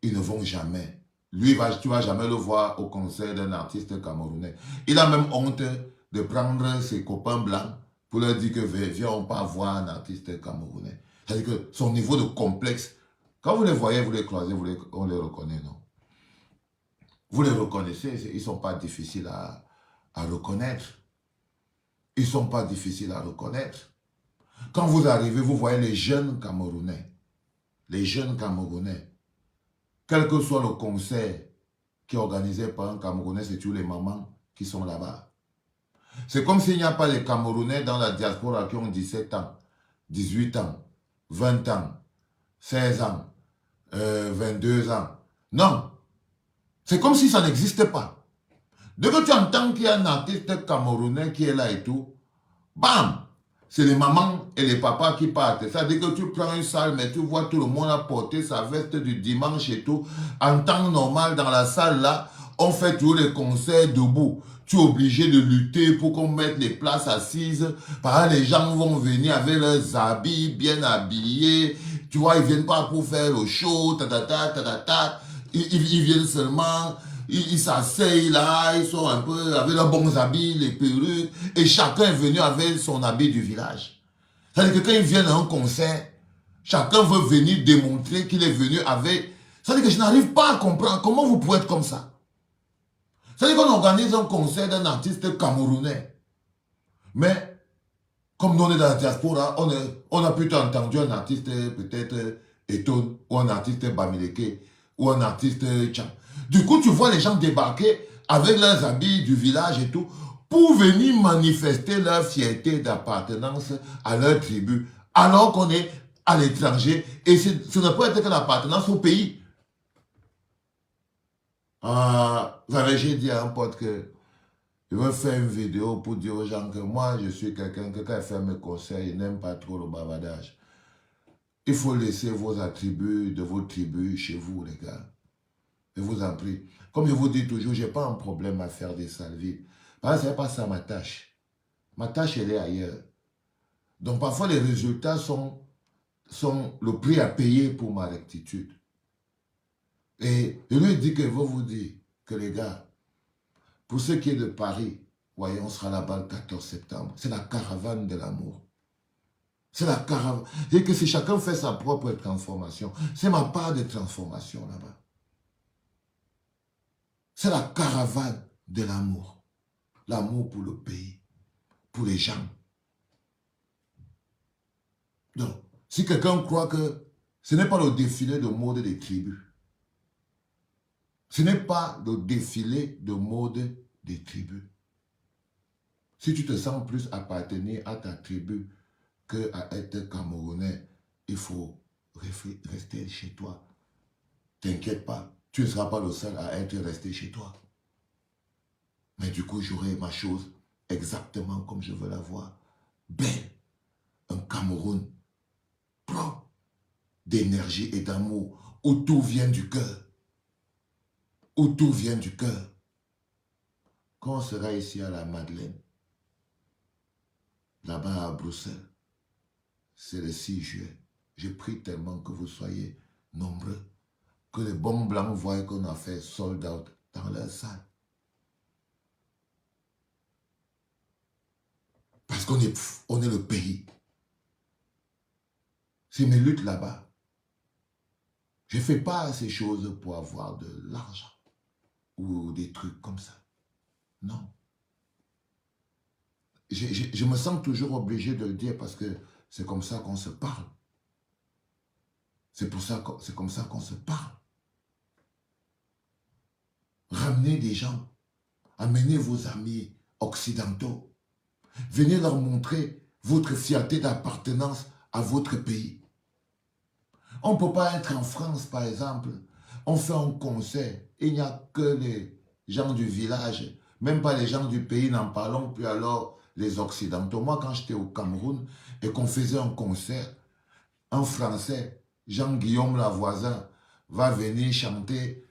Ils ne vont jamais. Lui, tu ne vas jamais le voir au concert d'un artiste camerounais. Il a même honte de prendre ses copains blancs pour leur dire que viens, on pas voir un artiste camerounais. C'est-à-dire que son niveau de complexe, quand vous les voyez, vous les croisez, on les reconnaît, non? Vous les reconnaissez, ils ne sont pas difficiles à reconnaître. Ils ne sont pas difficiles à reconnaître. Quand vous arrivez, vous voyez les jeunes Camerounais. Les jeunes Camerounais. Quel que soit le concert qui est organisé par un Camerounais, c'est tous les mamans qui sont là-bas. C'est comme s'il n'y a pas les Camerounais dans la diaspora qui ont 17 ans, 18 ans, 20 ans, 16 ans, 22 ans. Non. C'est comme si ça n'existait pas. Dès que tu entends qu'il y a un artiste camerounais qui est là et tout, bam! C'est les mamans et les papas qui partent. C'est-à-dire que tu prends une salle, mais tu vois tout le monde apporter sa veste du dimanche et tout. En temps normal, dans la salle là, on fait tous les concerts debout. Tu es obligé de lutter pour qu'on mette les places assises. Par là, les gens vont venir avec leurs habits bien habillés. Tu vois, ils ne viennent pas pour faire le show. Ils viennent seulement... Ils s'asseyent là, ils sont un peu avec leurs bons habits, les perruques, et chacun est venu avec son habit du village. C'est-à-dire que quand ils viennent à un concert, chacun veut venir démontrer qu'il est venu avec... C'est-à-dire que je n'arrive pas à comprendre comment vous pouvez être comme ça. C'est-à-dire qu'on organise un concert d'un artiste camerounais. Mais, comme nous on est dans la diaspora, on a plutôt entendu un artiste peut-être Eton, ou un artiste Bamileke, ou un artiste Tcham. Du coup, tu vois les gens débarquer avec leurs habits du village et tout, pour venir manifester leur fierté d'appartenance à leur tribu, alors qu'on est à l'étranger, et ce ne peut être que l'appartenance au pays. J'ai dit à un pote que je veux faire une vidéo pour dire aux gens que moi, je suis quelqu'un que quand il fait mes conseils, il n'aime pas trop le bavardage. Il faut laisser vos attributs de vos tribus chez vous, les gars. Je vous en prie. Comme je vous dis toujours, je n'ai pas un problème à faire des salvies. Parce que ce n'est pas ça ma tâche. Ma tâche, elle est ailleurs. Donc parfois, les résultats sont le prix à payer pour ma rectitude. Et je lui dis que je veux vous dire que les gars, pour ce qui est de Paris, voyez, on sera là-bas le 14 septembre. C'est la caravane de l'amour. C'est la caravane. Et que si chacun fait sa propre transformation, c'est ma part de transformation là-bas. C'est la caravane de l'amour. L'amour pour le pays, pour les gens. Donc, si quelqu'un croit que ce n'est pas le défilé de mode des tribus, Ce n'est pas le défilé de mode des tribus. Si tu te sens plus appartenir à ta tribu qu'à être Camerounais, il faut rester chez toi. T'inquiète pas, tu ne seras pas le seul à être resté chez toi. Mais du coup, j'aurai ma chose exactement comme je veux la voir. Belle. Un Cameroun propre d'énergie et d'amour, où tout vient du cœur. Où tout vient du cœur. Quand on sera ici à la Madeleine, là-bas à Bruxelles, c'est le 6 juillet. Je prie tellement que vous soyez nombreux, que les bons blancs voient qu'on a fait sold out dans leur salle. Parce qu'on est le pays. C'est mes luttes là-bas. Je ne fais pas ces choses pour avoir de l'argent ou des trucs comme ça. Non. Je me sens toujours obligé de le dire parce que c'est comme ça qu'on se parle. C'est comme ça qu'on se parle. Ramenez des gens. Amenez vos amis occidentaux. Venez leur montrer votre fierté d'appartenance à votre pays. On ne peut pas être en France, par exemple. On fait un concert. Il n'y a que les gens du village. Même pas les gens du pays, n'en parlons plus alors les occidentaux. Moi, quand j'étais au Cameroun et qu'on faisait un concert, un Français, Jean-Guillaume Lavoisin, va venir chanter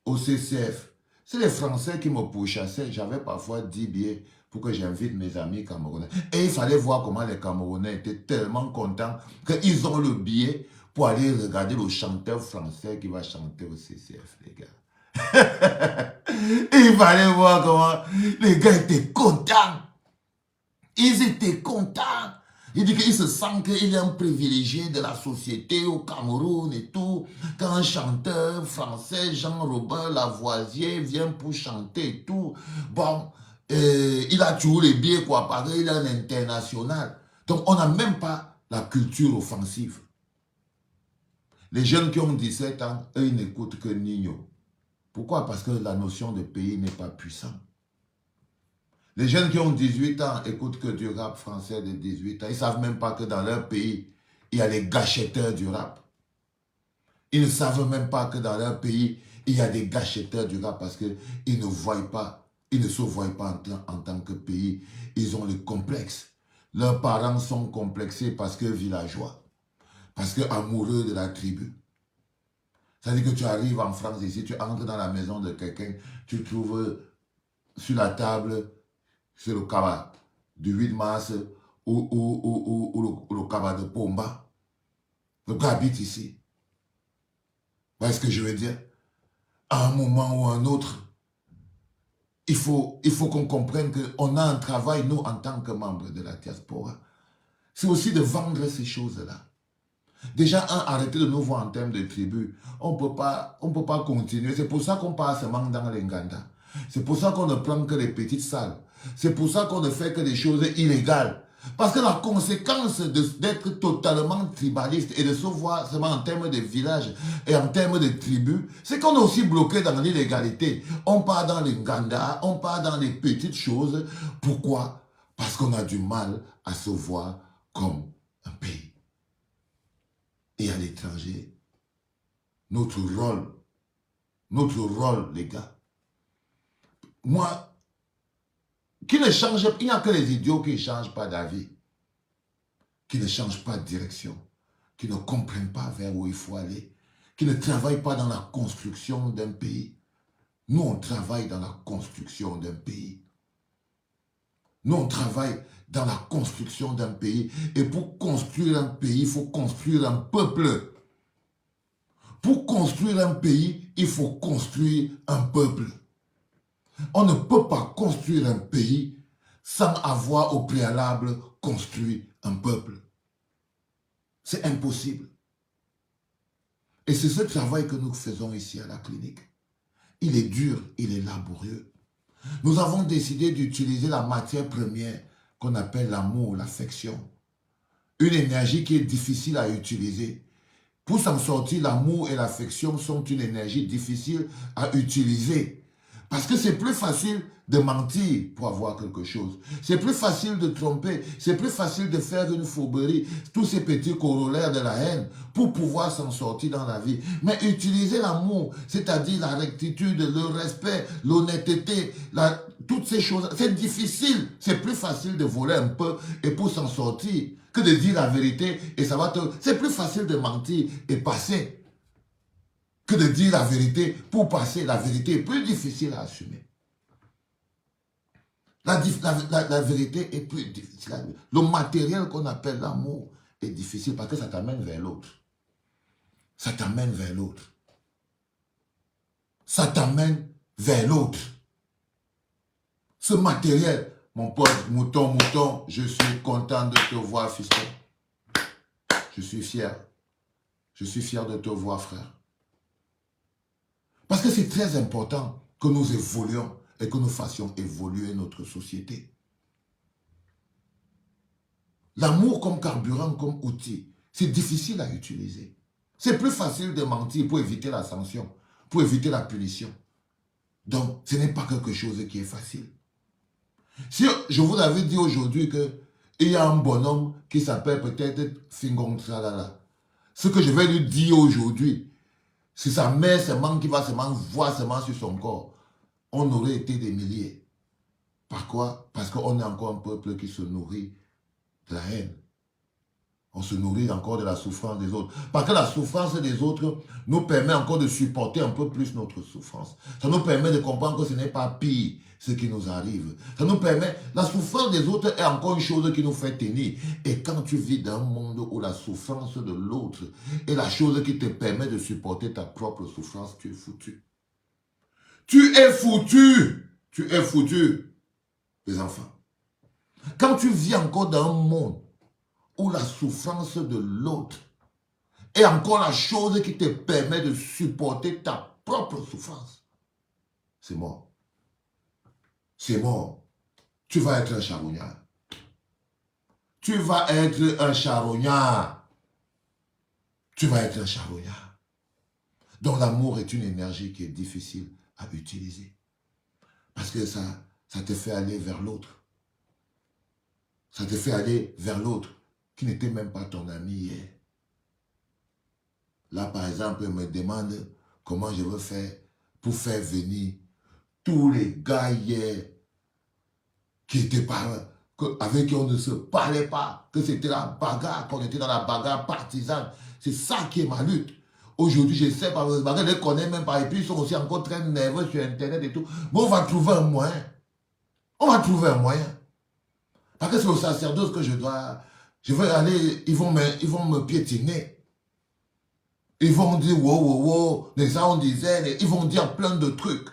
au CCF. C'est les Français qui me pourchassaient. J'avais parfois 10 billets pour que j'invite mes amis camerounais. Et il fallait voir comment les Camerounais étaient tellement contents qu'ils ont le billet pour aller regarder le chanteur français qui va chanter au CCF, les gars. Il fallait voir comment les gars étaient contents. Ils étaient contents. Il dit qu'il se sent qu'il est un privilégié de la société au Cameroun et tout. Quand un chanteur français, Jean-Robert Lavoisier, vient pour chanter et tout. Bon, il a toujours les billets, quoi. Pareil, il est un international. Donc, on n'a même pas la culture offensive. Les jeunes qui ont 17 ans, eux, ils n'écoutent que Nino. Pourquoi? Parce que la notion de pays n'est pas puissante. Les jeunes qui ont 18 ans écoutent que du rap français de 18 ans. Ils ne savent même pas que dans leur pays, il y a les gâchetteurs du rap. Ils ne savent même pas que dans leur pays, il y a des gâchetteurs du rap parce qu'ils ne voient pas, ils ne se voient pas en tant que pays. Ils ont le complexe. Leurs parents sont complexés parce que villageois, parce que amoureux de la tribu. C'est-à-dire que tu arrives en France ici, tu entres dans la maison de quelqu'un, tu trouves sur la table, c'est le cabas du 8 mars ou le cabas de Pomba. Le gars habite ici. Vous voyez ce que je veux dire? À un moment ou à un autre, il faut qu'on comprenne qu'on a un travail, nous, en tant que membres de la diaspora. C'est aussi de vendre ces choses-là. Déjà, arrêtez de nous voir en termes de tribu. On ne peut pas continuer. C'est pour ça qu'on passe seulement dans les Nganda. C'est pour ça qu'on ne prend que les petites salles. C'est pour ça qu'on ne fait que des choses illégales. Parce que la conséquence d'être totalement tribaliste et de se voir seulement en termes de village et en termes de tribus, c'est qu'on est aussi bloqué dans l'illégalité. On part dans les Nganda, on part dans les petites choses. Pourquoi? Parce qu'on a du mal à se voir comme un pays. Et à l'étranger, notre rôle, les gars. Moi, qui ne change, il n'y a que les idiots qui ne changent pas d'avis, qui ne changent pas de direction, qui ne comprennent pas vers où il faut aller, qui ne travaillent pas dans la construction d'un pays. Nous, on travaille dans la construction d'un pays. Nous, on travaille dans la construction d'un pays. Et pour construire un pays, il faut construire un peuple. Pour construire un pays, il faut construire un peuple. On ne peut pas construire un pays sans avoir au préalable construit un peuple. C'est impossible. Et c'est ce travail que nous faisons ici à la clinique. Il est dur, il est laborieux. Nous avons décidé d'utiliser la matière première qu'on appelle l'amour, l'affection. Une énergie qui est difficile à utiliser Pour s'en sortir, l'amour et l'affection sont une énergie difficile à utiliser. Parce que c'est plus facile de mentir pour avoir quelque chose. C'est plus facile de tromper. C'est plus facile de faire une fourberie. Tous ces petits corollaires de la haine pour pouvoir s'en sortir dans la vie. Mais utiliser l'amour, c'est-à-dire la rectitude, le respect, l'honnêteté, toutes ces choses, c'est difficile. C'est plus facile de voler un peu et pour s'en sortir que de dire la vérité et ça va te... C'est plus facile de mentir et passer que de dire la vérité pour passer. La vérité est plus difficile à assumer. La vérité est plus difficile. Le matériel qu'on appelle l'amour est difficile parce que ça t'amène vers l'autre. Ça t'amène vers l'autre. Ça t'amène vers l'autre. Ce matériel, mon pote, mouton, je suis content de te voir, fiston. Je suis fier. Je suis fier de te voir, frère. Parce que c'est très important que nous évoluions et que nous fassions évoluer notre société. L'amour comme carburant, comme outil, c'est difficile à utiliser. C'est plus facile de mentir pour éviter la sanction, pour éviter la punition. Donc, ce n'est pas quelque chose qui est facile. Si je vous avais dit aujourd'hui qu'il y a un bonhomme qui s'appelle peut-être Fingong Tralala, ce que je vais lui dire aujourd'hui, si sa mère seulement qui va seulement voir seulement sur son corps, on aurait été des milliers. Par quoi? Parce qu'on est encore un peuple qui se nourrit de la haine. On se nourrit encore de la souffrance des autres. Parce que la souffrance des autres nous permet encore de supporter un peu plus notre souffrance. Ça nous permet de comprendre que ce n'est pas pire ce qui nous arrive. Ça nous permet... La souffrance des autres est encore une chose qui nous fait tenir. Et quand tu vis dans un monde où la souffrance de l'autre est la chose qui te permet de supporter ta propre souffrance, tu es foutu. Tu es foutu. Tu es foutu, les enfants. Quand tu vis encore dans un monde où la souffrance de l'autre est encore la chose qui te permet de supporter ta propre souffrance, c'est mort. C'est mort. Tu vas être un charognard. Tu vas être un charognard. Tu vas être un charognard. Donc l'amour est une énergie qui est difficile à utiliser. Parce que ça te fait aller vers l'autre. Ça te fait aller vers l'autre qui n'était même pas ton ami hier. Là, par exemple, il me demande comment je veux faire pour faire venir tous les gars hier qui étaient avec qui on ne se parlait pas, que c'était la bagarre, qu'on était dans la bagarre partisane. C'est ça qui est ma lutte. Aujourd'hui, je sais pas, je ne les connais même pas, et puis ils sont aussi encore très nerveux sur Internet et tout. Mais on va trouver un moyen. On va trouver un moyen. Parce que c'est au sacerdoce que je vais aller, ils vont me piétiner. Ils vont dire, wow, wow, wow, les gens disaient, ils vont dire plein de trucs.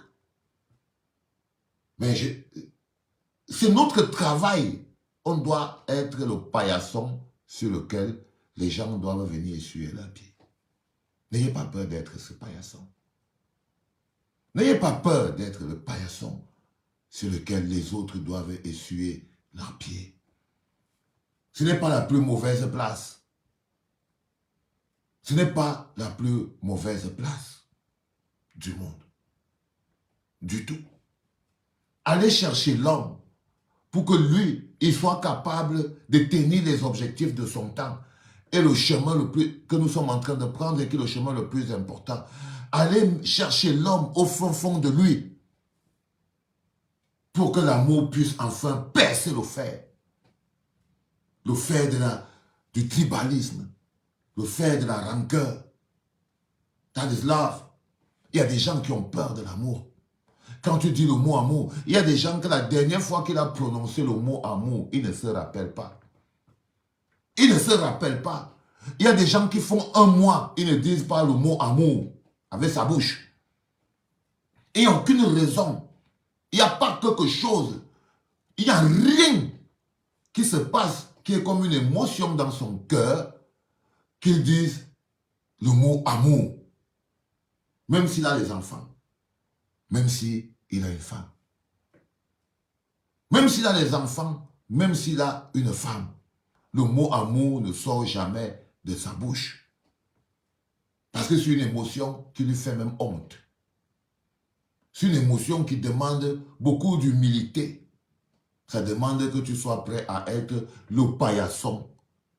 Mais c'est notre travail. On doit être le paillasson sur lequel les gens doivent venir essuyer leurs pieds. N'ayez pas peur d'être ce paillasson. N'ayez pas peur d'être le paillasson sur lequel les autres doivent essuyer leurs pieds. Ce n'est pas la plus mauvaise place. Ce n'est pas la plus mauvaise place du monde. Du tout. Allez chercher l'homme pour que lui, il soit capable de tenir les objectifs de son temps et le chemin que nous sommes en train de prendre et qui est le chemin le plus important. Allez chercher l'homme au fond de lui pour que l'amour puisse enfin percer le fer. Le fer du tribalisme, le fer de la rancœur. That is love. Il y a des gens qui ont peur de l'amour. Quand tu dis le mot amour, il y a des gens que la dernière fois qu'il a prononcé le mot amour, il ne se rappelle pas. Il ne se rappelle pas. Il y a des gens qui font un mois, ils ne disent pas le mot amour avec sa bouche. Il n'y a aucune raison. Il n'y a pas quelque chose. Il n'y a rien qui se passe, qui est comme une émotion dans son cœur, qu'ils disent le mot amour. Même s'il a les enfants. Même s'il a une femme. Même s'il a les enfants, même s'il a une femme. Le mot amour ne sort jamais de sa bouche. Parce que c'est une émotion qui lui fait même honte. C'est une émotion qui demande beaucoup d'humilité. Ça demande que tu sois prêt à être le paillasson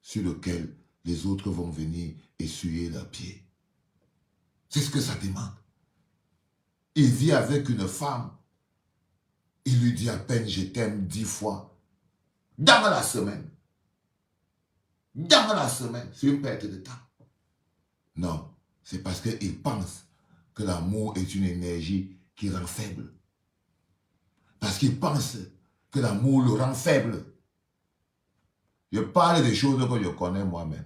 sur lequel les autres vont venir essuyer leurs pieds. C'est ce que ça demande. Il vit avec une femme. Il lui dit à peine je t'aime 10 fois. Dans la semaine. Dans la semaine. C'est une perte de temps. Non, c'est parce qu'il pense que l'amour est une énergie qui rend faible. Parce qu'il pense que l'amour le rend faible. Je parle des choses que je connais moi-même.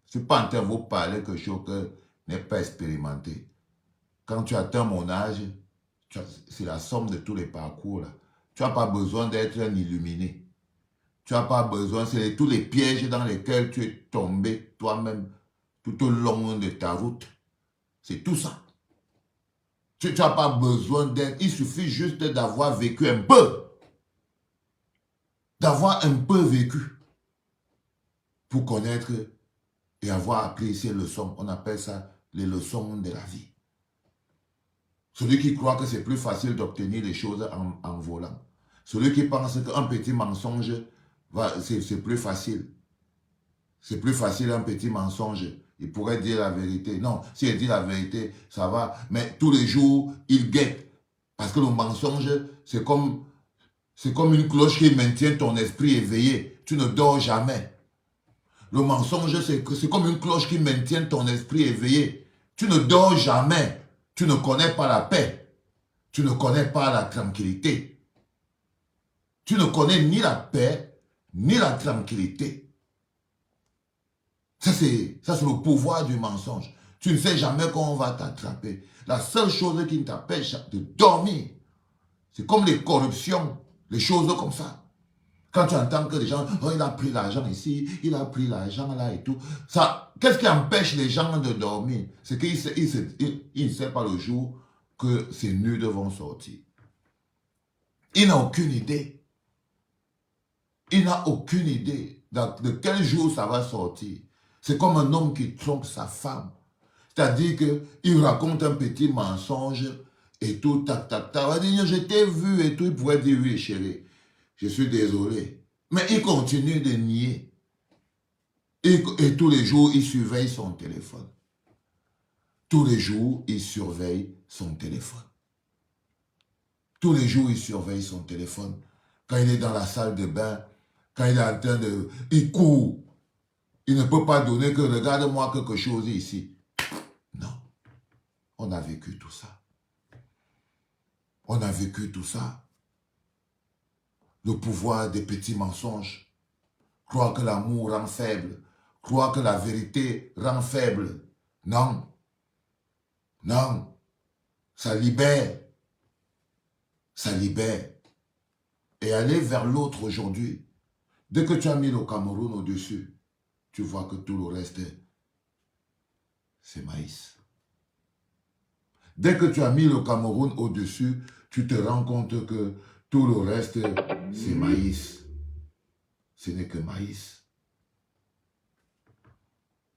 Je ne suis pas en train de vous parler de quelque chose que je n'ai pas expérimenté. Quand tu atteins mon âge, c'est la somme de tous les parcours là. Tu n'as pas besoin d'être un illuminé. Tu n'as pas besoin, c'est tous les pièges dans lesquels tu es tombé toi-même tout au long de ta route. C'est tout ça. Tu n'as pas besoin d'être, il suffit juste d'avoir vécu un peu. D'avoir un peu vécu pour connaître et avoir appris ces leçons. On appelle ça les leçons de la vie. Celui qui croit que c'est plus facile d'obtenir les choses en volant. Celui qui pense qu'un petit mensonge, c'est plus facile. C'est plus facile un petit mensonge. Il pourrait dire la vérité. Non, s'il dit la vérité, ça va. Mais tous les jours, il guette. Parce que le mensonge, c'est comme une cloche qui maintient ton esprit éveillé. Tu ne dors jamais. Le mensonge, c'est comme une cloche qui maintient ton esprit éveillé. Tu ne dors jamais. Tu ne connais pas la paix. Tu ne connais pas la tranquillité. Tu ne connais ni la paix, ni la tranquillité. Ça, c'est le pouvoir du mensonge. Tu ne sais jamais quand on va t'attraper. La seule chose qui t'empêche de dormir, c'est comme les corruptions, les choses comme ça. Quand tu entends que les gens, oh, il a pris l'argent ici, il a pris l'argent là et tout. Qu'est-ce qui empêche les gens de dormir? C'est qu'ils ne savent pas le jour que ces nudes vont sortir. Il n'a aucune idée. Il n'a aucune idée de quel jour ça va sortir. C'est comme un homme qui trompe sa femme. C'est-à-dire qu'il raconte un petit mensonge et tout, tac, tac, tac. Il va dire, je t'ai vu et tout. Il pourrait dire, oui, chérie, je suis désolé. Mais il continue de nier. Et tous les jours, il surveille son téléphone. Tous les jours, il surveille son téléphone. Tous les jours, il surveille son téléphone. Quand il est dans la salle de bain, quand il est en train de... Il court. Il ne peut pas donner que regarde-moi quelque chose ici. Non. On a vécu tout ça. On a vécu tout ça. Le pouvoir des petits mensonges. Croire que l'amour rend faible. Croire que la vérité rend faible. Non. Non. Ça libère. Ça libère. Et aller vers l'autre aujourd'hui. Dès que tu as mis le Cameroun au-dessus, tu vois que tout le reste, c'est maïs. Dès que tu as mis le Cameroun au-dessus, tu te rends compte que tout le reste, c'est maïs. Ce n'est que maïs.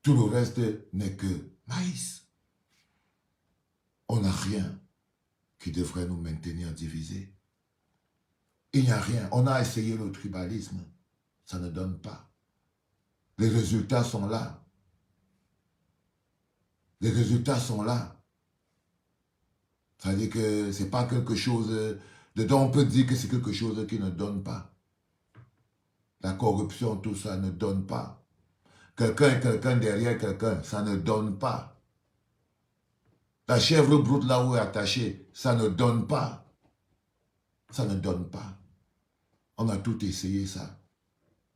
Tout le reste n'est que maïs. On n'a rien qui devrait nous maintenir divisés. Il n'y a rien. On a essayé le tribalisme. Ça ne donne pas. Les résultats sont là. Les résultats sont là. Ça veut dire que ce n'est pas quelque chose dont on peut dire que c'est quelque chose qui ne donne pas. La corruption, tout ça ne donne pas. Quelqu'un et quelqu'un derrière quelqu'un, ça ne donne pas. La chèvre broute là où elle est attachée, ça ne donne pas. Ça ne donne pas. On a tout essayé ça.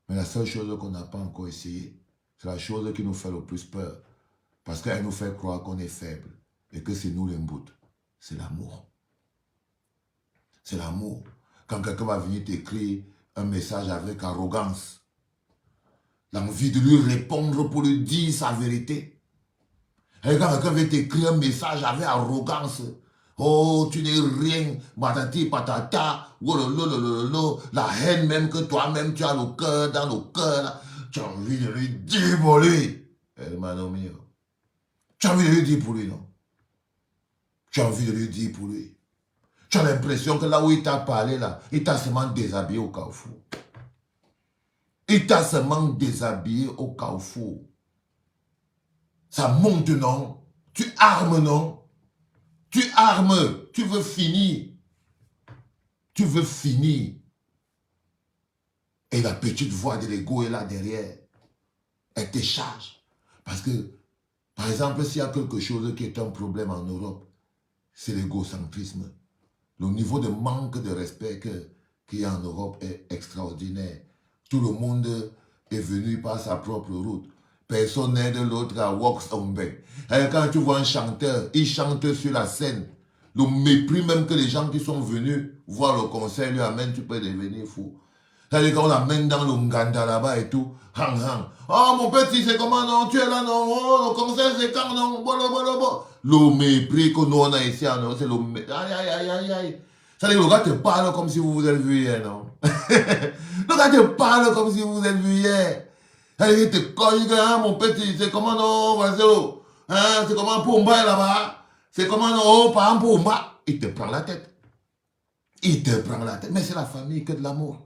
Mais la seule chose qu'on n'a pas encore essayé, c'est la chose qui nous fait le plus peur. Parce qu'elle nous fait croire qu'on est faible et que c'est nous les bouts. C'est l'amour. C'est l'amour. Quand quelqu'un va venir t'écrire un message avec arrogance, l'envie de lui répondre pour lui dire sa vérité. Et quand quelqu'un vient t'écrire un message avec arrogance, oh, tu n'es rien, patati patata, la haine même que toi-même tu as le cœur dans le cœur, tu as envie de lui démolir. Hermano mio, Tu as envie de lui dire pour lui, non? Tu as envie de lui dire pour lui. Tu as l'impression que là où il t'a parlé, là, il t'a seulement déshabillé au Carrefour. Il t'a seulement déshabillé au Carrefour. Ça monte, non? Tu armes, non? Tu armes. Tu veux finir. Tu veux finir. Et la petite voix de l'ego est là derrière. Elle te charge. Parce que, par exemple, s'il y a quelque chose qui est un problème en Europe, c'est l'égocentrisme. Le niveau de manque de respect qu'il y a en Europe est extraordinaire. Tout le monde est venu par sa propre route. Personne n'aide l'autre à walk on back. Et quand tu vois un chanteur, il chante sur la scène. Le mépris même que les gens qui sont venus voir le concert lui amènent, tu peux devenir fou. C'est-à-dire qu'on l'amène dans le Nganda là-bas et tout. Hang, hang. Oh mon petit, c'est comment non? Tu es là non? Oh, le concert c'est quand non? Bolo, bolo, bolo. Le mépris que nous on a ici en Europe, c'est le mépris. Aïe, aïe, aïe, aïe, aïe. C'est-à-dire que le gars te parle comme si vous vous êtes vu hier, non? Le gars te parle comme si vous vous êtes vu hier. C'est-à-dire qu'il te cogne, hein, mon petit, c'est comment non? Vas-y, oh. Hein, c'est comment Pumba là-bas? C'est comment non? Oh, par exemple, Pumba. Il te prend la tête. Il te prend la tête. Mais c'est la famille, que de l'amour.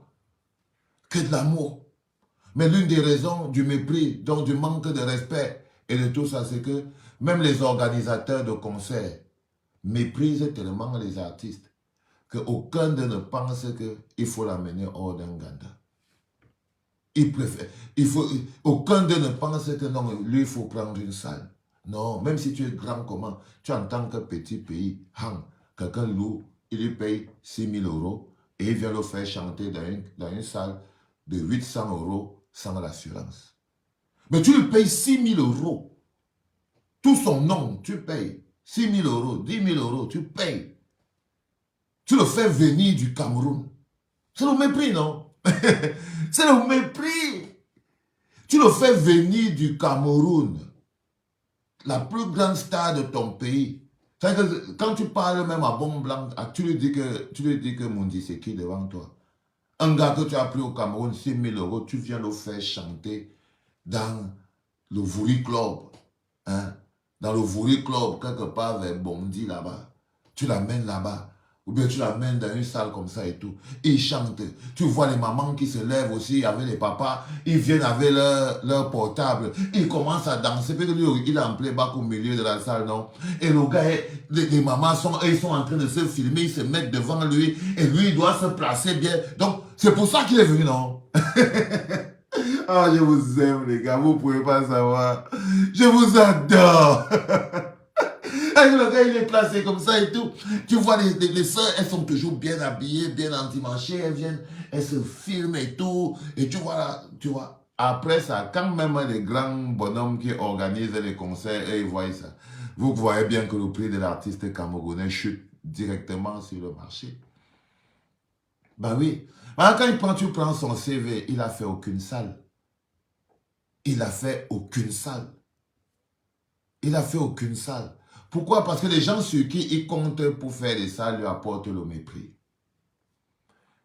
Que de l'amour. Mais l'une des raisons du mépris, donc du manque de respect et de tout ça, c'est que même les organisateurs de concerts méprisent tellement les artistes qu'aucun d'eux ne pense qu'il faut l'amener hors d'un Ganda. Aucun d'eux ne pense que non, lui, il faut prendre une salle. Non, même si tu es grand comment, tu en tant que petit pays, quelqu'un loue, il lui paye 6 000 € et il vient le faire chanter dans une salle de 800 € sans l'assurance. Mais tu lui payes 6 000 €. Tout son nom, tu payes. 6 000 €, 10 000 €, tu payes. Tu le fais venir du Cameroun. C'est le mépris, non? C'est le mépris. Tu le fais venir du Cameroun. La plus grande star de ton pays. Que quand tu parles même à Bon Blanc, tu lui dis que Mundi c'est qui devant toi? Un gars que tu as pris au Cameroun, 6 000 €, tu viens le faire chanter dans le Vouri Club. Hein? Dans le Vouri Club, quelque part vers Bondy là-bas. Tu l'amènes là-bas. Ou bien tu l'amènes dans une salle comme ça et tout. Ils chantent. Tu vois les mamans qui se lèvent aussi avec les papas. Ils viennent avec leur portable. Ils commencent à danser. Puis lui, il est en playback au milieu de la salle, non? Et le gars, les mamans ils sont en train de se filmer. Ils se mettent devant lui. Et lui, il doit se placer bien. Donc, c'est pour ça qu'il est venu, non? Ah, je vous aime, les gars. Vous ne pouvez pas savoir. Je vous adore. Le gars, il est placé comme ça et tout. Tu vois, les sœurs, elles sont toujours bien habillées, bien endimanchées. Elles viennent, elles se filment et tout. Et tu vois, là, tu vois. Après ça, quand même les grands bonhommes qui organisent les concerts, et ils voient ça, vous voyez bien que le prix de l'artiste camerounais chute directement sur le marché. Ben oui. Alors, quand tu prends son CV, il n'a fait aucune salle. Il n'a fait aucune salle. Il n'a fait aucune salle. Pourquoi? Parce que les gens sur qui il compte pour faire des salles lui apportent le mépris.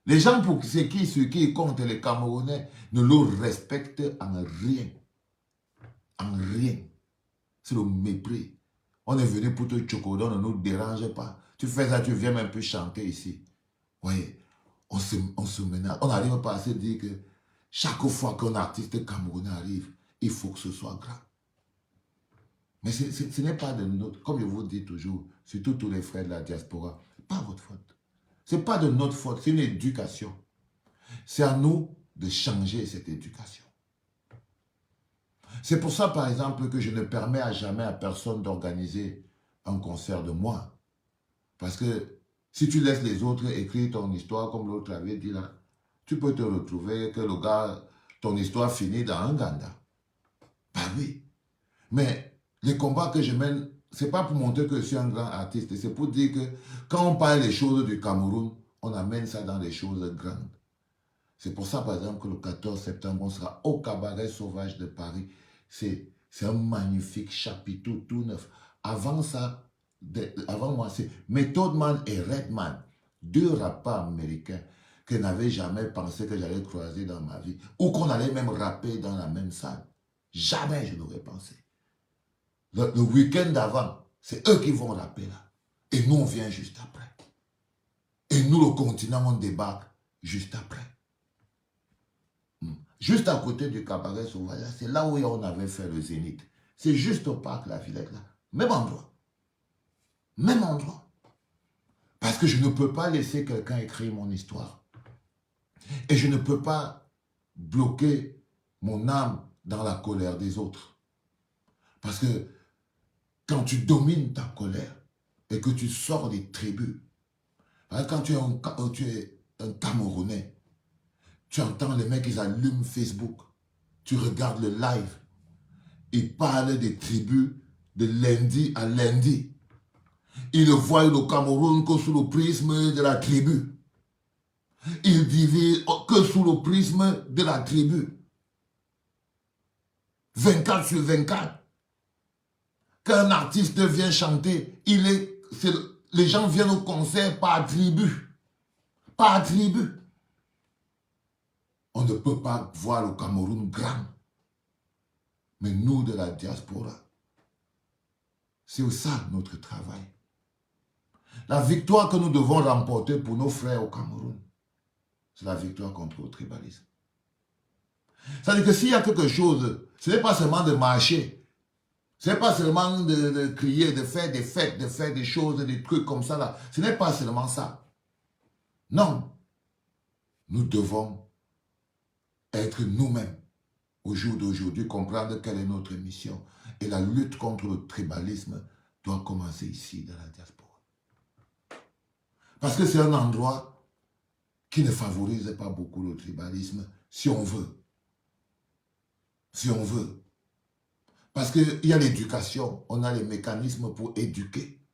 Les gens sur qui il compte, les Camerounais, ne le respectent en rien. En rien. C'est le mépris. On est venu pour te chocolat, ne nous dérange pas. Tu fais ça, tu viens même plus chanter ici. Oui, on se menace. On n'arrive pas à se dire que chaque fois qu'un artiste camerounais arrive, il faut que ce soit grand. Mais ce n'est pas de notre, comme je vous dis toujours, surtout tous les frères de la diaspora, ce n'est pas votre faute. Ce n'est pas de notre faute, c'est une éducation. C'est à nous de changer cette éducation. C'est pour ça, par exemple, que je ne permets à jamais à personne d'organiser un concert de moi. Parce que si tu laisses les autres écrire ton histoire, comme l'autre avait dit là, tu peux te retrouver que le gars, ton histoire finit dans un Ganda. Ben oui. Mais les combats que je mène, ce n'est pas pour montrer que je suis un grand artiste, c'est pour dire que quand on parle des choses du Cameroun, on amène ça dans des choses grandes. C'est pour ça, par exemple, que le 14 septembre, on sera au Cabaret Sauvage de Paris. C'est un magnifique chapiteau tout neuf. Avant ça, avant moi, c'est Method Man et Redman, deux rappeurs américains que je n'avais jamais pensé que j'allais croiser dans ma vie, ou qu'on allait même rapper dans la même salle. Jamais je n'aurais pensé. le week-end d'avant, c'est eux qui vont rapper là. Et nous, on vient juste après. Et nous, le continent, on débarque juste après. Juste à côté du cabaret Sauvage, c'est là où on avait fait le Zénith. C'est juste au parc La Villette là. Même endroit. Même endroit. Parce que je ne peux pas laisser quelqu'un écrire mon histoire. Et je ne peux pas bloquer mon âme dans la colère des autres. Parce que quand tu domines ta colère et que tu sors des tribus, quand tu es un Camerounais, tu entends les mecs, ils allument Facebook, tu regardes le live, ils parlent des tribus de lundi à lundi. Ils ne voient le Cameroun que sous le prisme de la tribu. Ils divisent que sous le prisme de la tribu. 24 sur 24. Quand un artiste vient chanter, les gens viennent au concert par tribu. Par tribu. On ne peut pas voir le Cameroun grand. Mais nous, de la diaspora, c'est ça notre travail. La victoire que nous devons remporter pour nos frères au Cameroun, c'est la victoire contre le tribalisme. C'est-à-dire que s'il y a quelque chose, ce n'est pas seulement de marcher, ce n'est pas seulement de crier, de faire des fêtes, de faire des choses, des trucs comme ça là. Ce n'est pas seulement ça. Non. Nous devons être nous-mêmes au jour d'aujourd'hui, comprendre quelle est notre mission. Et la lutte contre le tribalisme doit commencer ici, dans la diaspora. Parce que c'est un endroit qui ne favorise pas beaucoup le tribalisme, si on veut. Si on veut. Parce qu'il y a l'éducation, on a les mécanismes pour éduquer.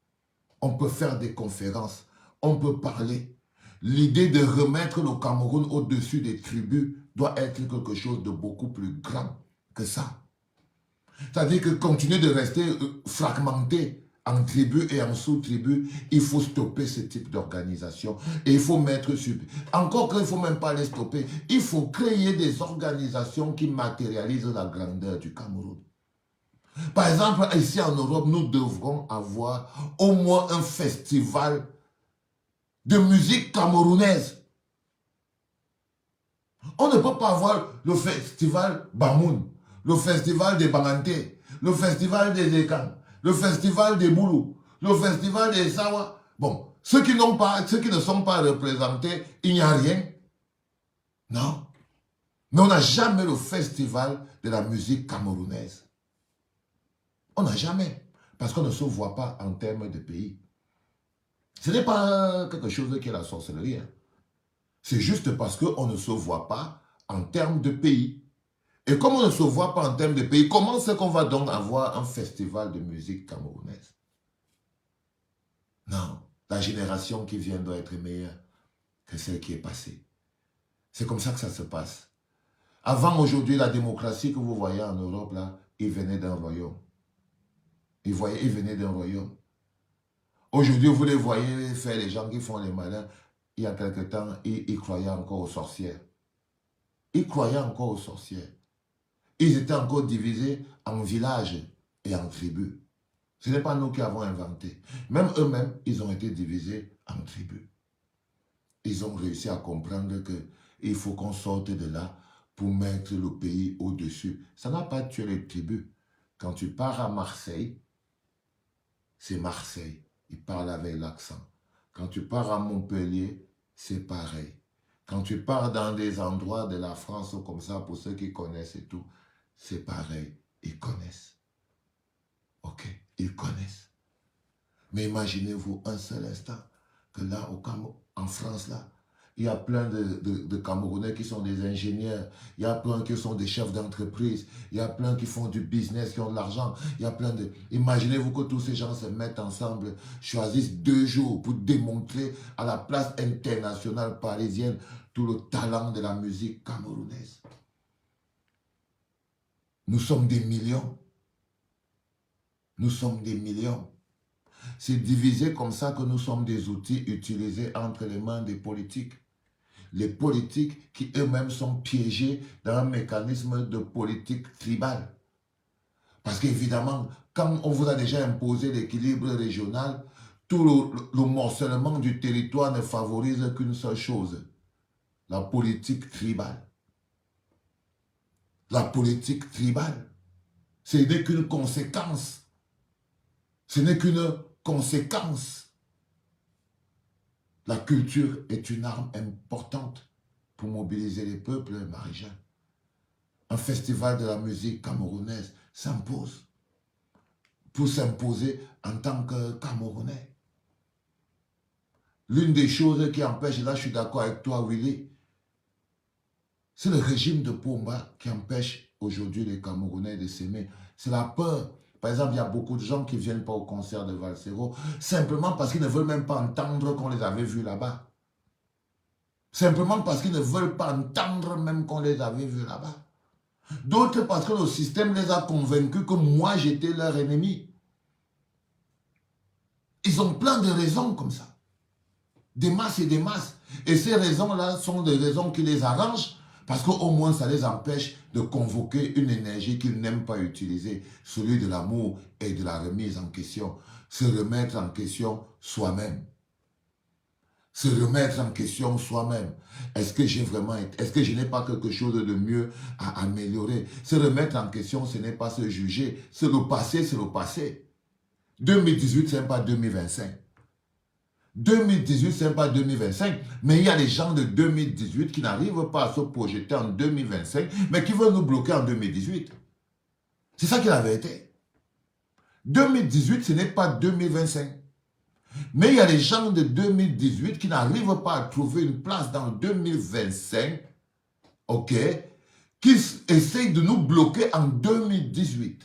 On peut faire des conférences, on peut parler. L'idée de remettre le Cameroun au-dessus des tribus doit être quelque chose de beaucoup plus grand que ça. C'est-à-dire que continuer de rester fragmenté en tribus et en sous-tribus, il faut stopper ce type d'organisation. Et il faut mettre sur... Encore qu'il ne faut même pas les stopper, il faut créer des organisations qui matérialisent la grandeur du Cameroun. Par exemple, ici en Europe, nous devrons avoir au moins un festival de musique camerounaise. On ne peut pas avoir le festival Bamoun, le festival des Banganté, le festival des Ekans, le festival des Boulou, le festival des Sawa. Bon, ceux qui ne sont pas représentés, il n'y a rien. Non. Mais on n'a jamais le festival de la musique camerounaise. On n'a jamais. Parce qu'on ne se voit pas en termes de pays. Ce n'est pas quelque chose qui est la sorcellerie. Hein. C'est juste parce qu'on ne se voit pas en termes de pays. Et comme on ne se voit pas en termes de pays, comment c'est qu'on va donc avoir un festival de musique camerounaise? Non, la génération qui vient doit être meilleure que celle qui est passée. C'est comme ça que ça se passe. Avant, aujourd'hui, la démocratie que vous voyez en Europe, là, il venait d'un royaume. Il venait d'un royaume. Aujourd'hui, vous les voyez faire les gens qui font les malins. Il y a quelque temps, ils croyaient encore aux sorcières. Ils croyaient encore aux sorcières. Ils étaient encore divisés en villages et en tribus. Ce n'est pas nous qui avons inventé. Même eux-mêmes, ils ont été divisés en tribus. Ils ont réussi à comprendre qu'il faut qu'on sorte de là pour mettre le pays au-dessus. Ça n'a pas tué les tribus. Quand tu pars à Marseille, c'est Marseille. Ils parlent avec l'accent. Quand tu pars à Montpellier, c'est pareil. Quand tu pars dans des endroits de la France comme ça, pour ceux qui connaissent et tout, c'est pareil. Ils connaissent. Ok, ils connaissent. Mais imaginez-vous un seul instant que là, en France, là, il y a plein de Camerounais qui sont des ingénieurs, il y a plein qui sont des chefs d'entreprise, il y a plein qui font du business, qui ont de l'argent, il y a plein de... Imaginez-vous que tous ces gens se mettent ensemble, choisissent 2 jours pour démontrer à la place internationale parisienne tout le talent de la musique camerounaise. Nous sommes des millions. Nous sommes des millions. C'est divisé comme ça que nous sommes des outils utilisés entre les mains des politiques. Les politiques qui eux-mêmes sont piégés dans un mécanisme de politique tribale. Parce qu'évidemment, quand on vous a déjà imposé l'équilibre régional, tout le morcellement du territoire ne favorise qu'une seule chose, la politique tribale. La politique tribale, ce n'est qu'une conséquence. Ce n'est qu'une conséquence. La culture est une arme importante pour mobiliser les peuples, Marie-Jeanne. Un festival de la musique camerounaise s'impose pour s'imposer en tant que Camerounais. L'une des choses qui empêche, et là je suis d'accord avec toi Willy, c'est le régime de Pomba qui empêche aujourd'hui les Camerounais de s'aimer. C'est la peur. Par exemple, il y a beaucoup de gens qui ne viennent pas au concert de Valsero simplement parce qu'ils ne veulent même pas entendre qu'on les avait vus là-bas. Simplement parce qu'ils ne veulent pas entendre même qu'on les avait vus là-bas. D'autres parce que le système les a convaincus que moi j'étais leur ennemi. Ils ont plein de raisons comme ça. Des masses et des masses. Et ces raisons-là sont des raisons qui les arrangent parce qu'au moins ça les empêche de convoquer une énergie qu'ils n'aiment pas utiliser, celui de l'amour et de la remise en question. Se remettre en question soi-même. Se remettre en question soi-même. Est-ce que j'ai vraiment... Est-ce que je n'ai pas quelque chose de mieux à améliorer? Se remettre en question, ce n'est pas se juger. C'est le passé, c'est le passé. 2018, ce n'est pas 2025. 2018, ce n'est pas 2025. Mais il y a des gens de 2018 qui n'arrivent pas à se projeter en 2025, mais qui veulent nous bloquer en 2018. C'est ça qui est la vérité. 2018, ce n'est pas 2025. Mais il y a des gens de 2018 qui n'arrivent pas à trouver une place dans 2025, ok, qui essayent de nous bloquer en 2018.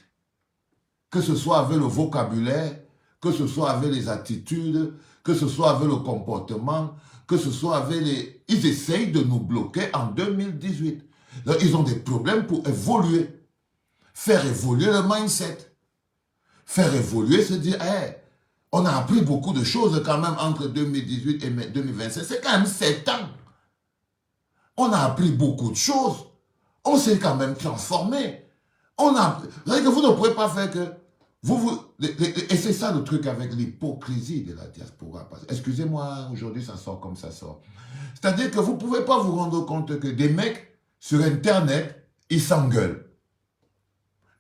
Que ce soit avec le vocabulaire, que ce soit avec les attitudes, que ce soit avec le comportement, que ce soit avec les... Ils essayent de nous bloquer en 2018. Donc, ils ont des problèmes pour évoluer. Faire évoluer le mindset. Faire évoluer, se dire, hey, on a appris beaucoup de choses quand même entre 2018 et 2025. C'est quand même 7 ans. On a appris beaucoup de choses. On s'est quand même transformé. Vous ne pouvez pas faire que... et c'est ça le truc avec l'hypocrisie de la diaspora. Excusez-moi, aujourd'hui ça sort comme ça sort. C'est-à-dire que vous ne pouvez pas vous rendre compte que des mecs sur Internet, ils s'engueulent.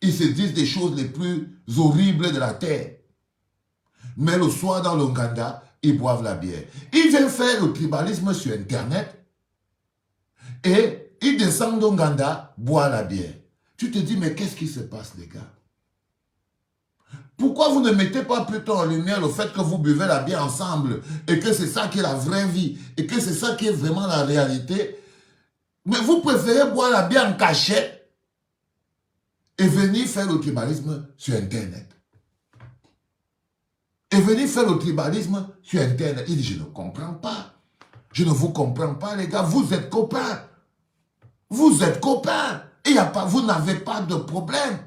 Ils se disent des choses les plus horribles de la terre. Mais le soir dans l'Ouganda, ils boivent la bière. Ils viennent faire le tribalisme sur Internet et ils descendent d'Ouganda, boivent la bière. Tu te dis, mais qu'est-ce qui se passe, les gars? Pourquoi vous ne mettez pas plutôt en lumière le fait que vous buvez la bière ensemble et que c'est ça qui est la vraie vie et que c'est ça qui est vraiment la réalité? Mais vous préférez boire la bière en cachette et venir faire le tribalisme sur Internet. Et venir faire le tribalisme sur Internet. Il dit, je ne comprends pas. Je ne vous comprends pas, les gars. Vous êtes copains. Vous êtes copains. Et vous n'avez pas de problème.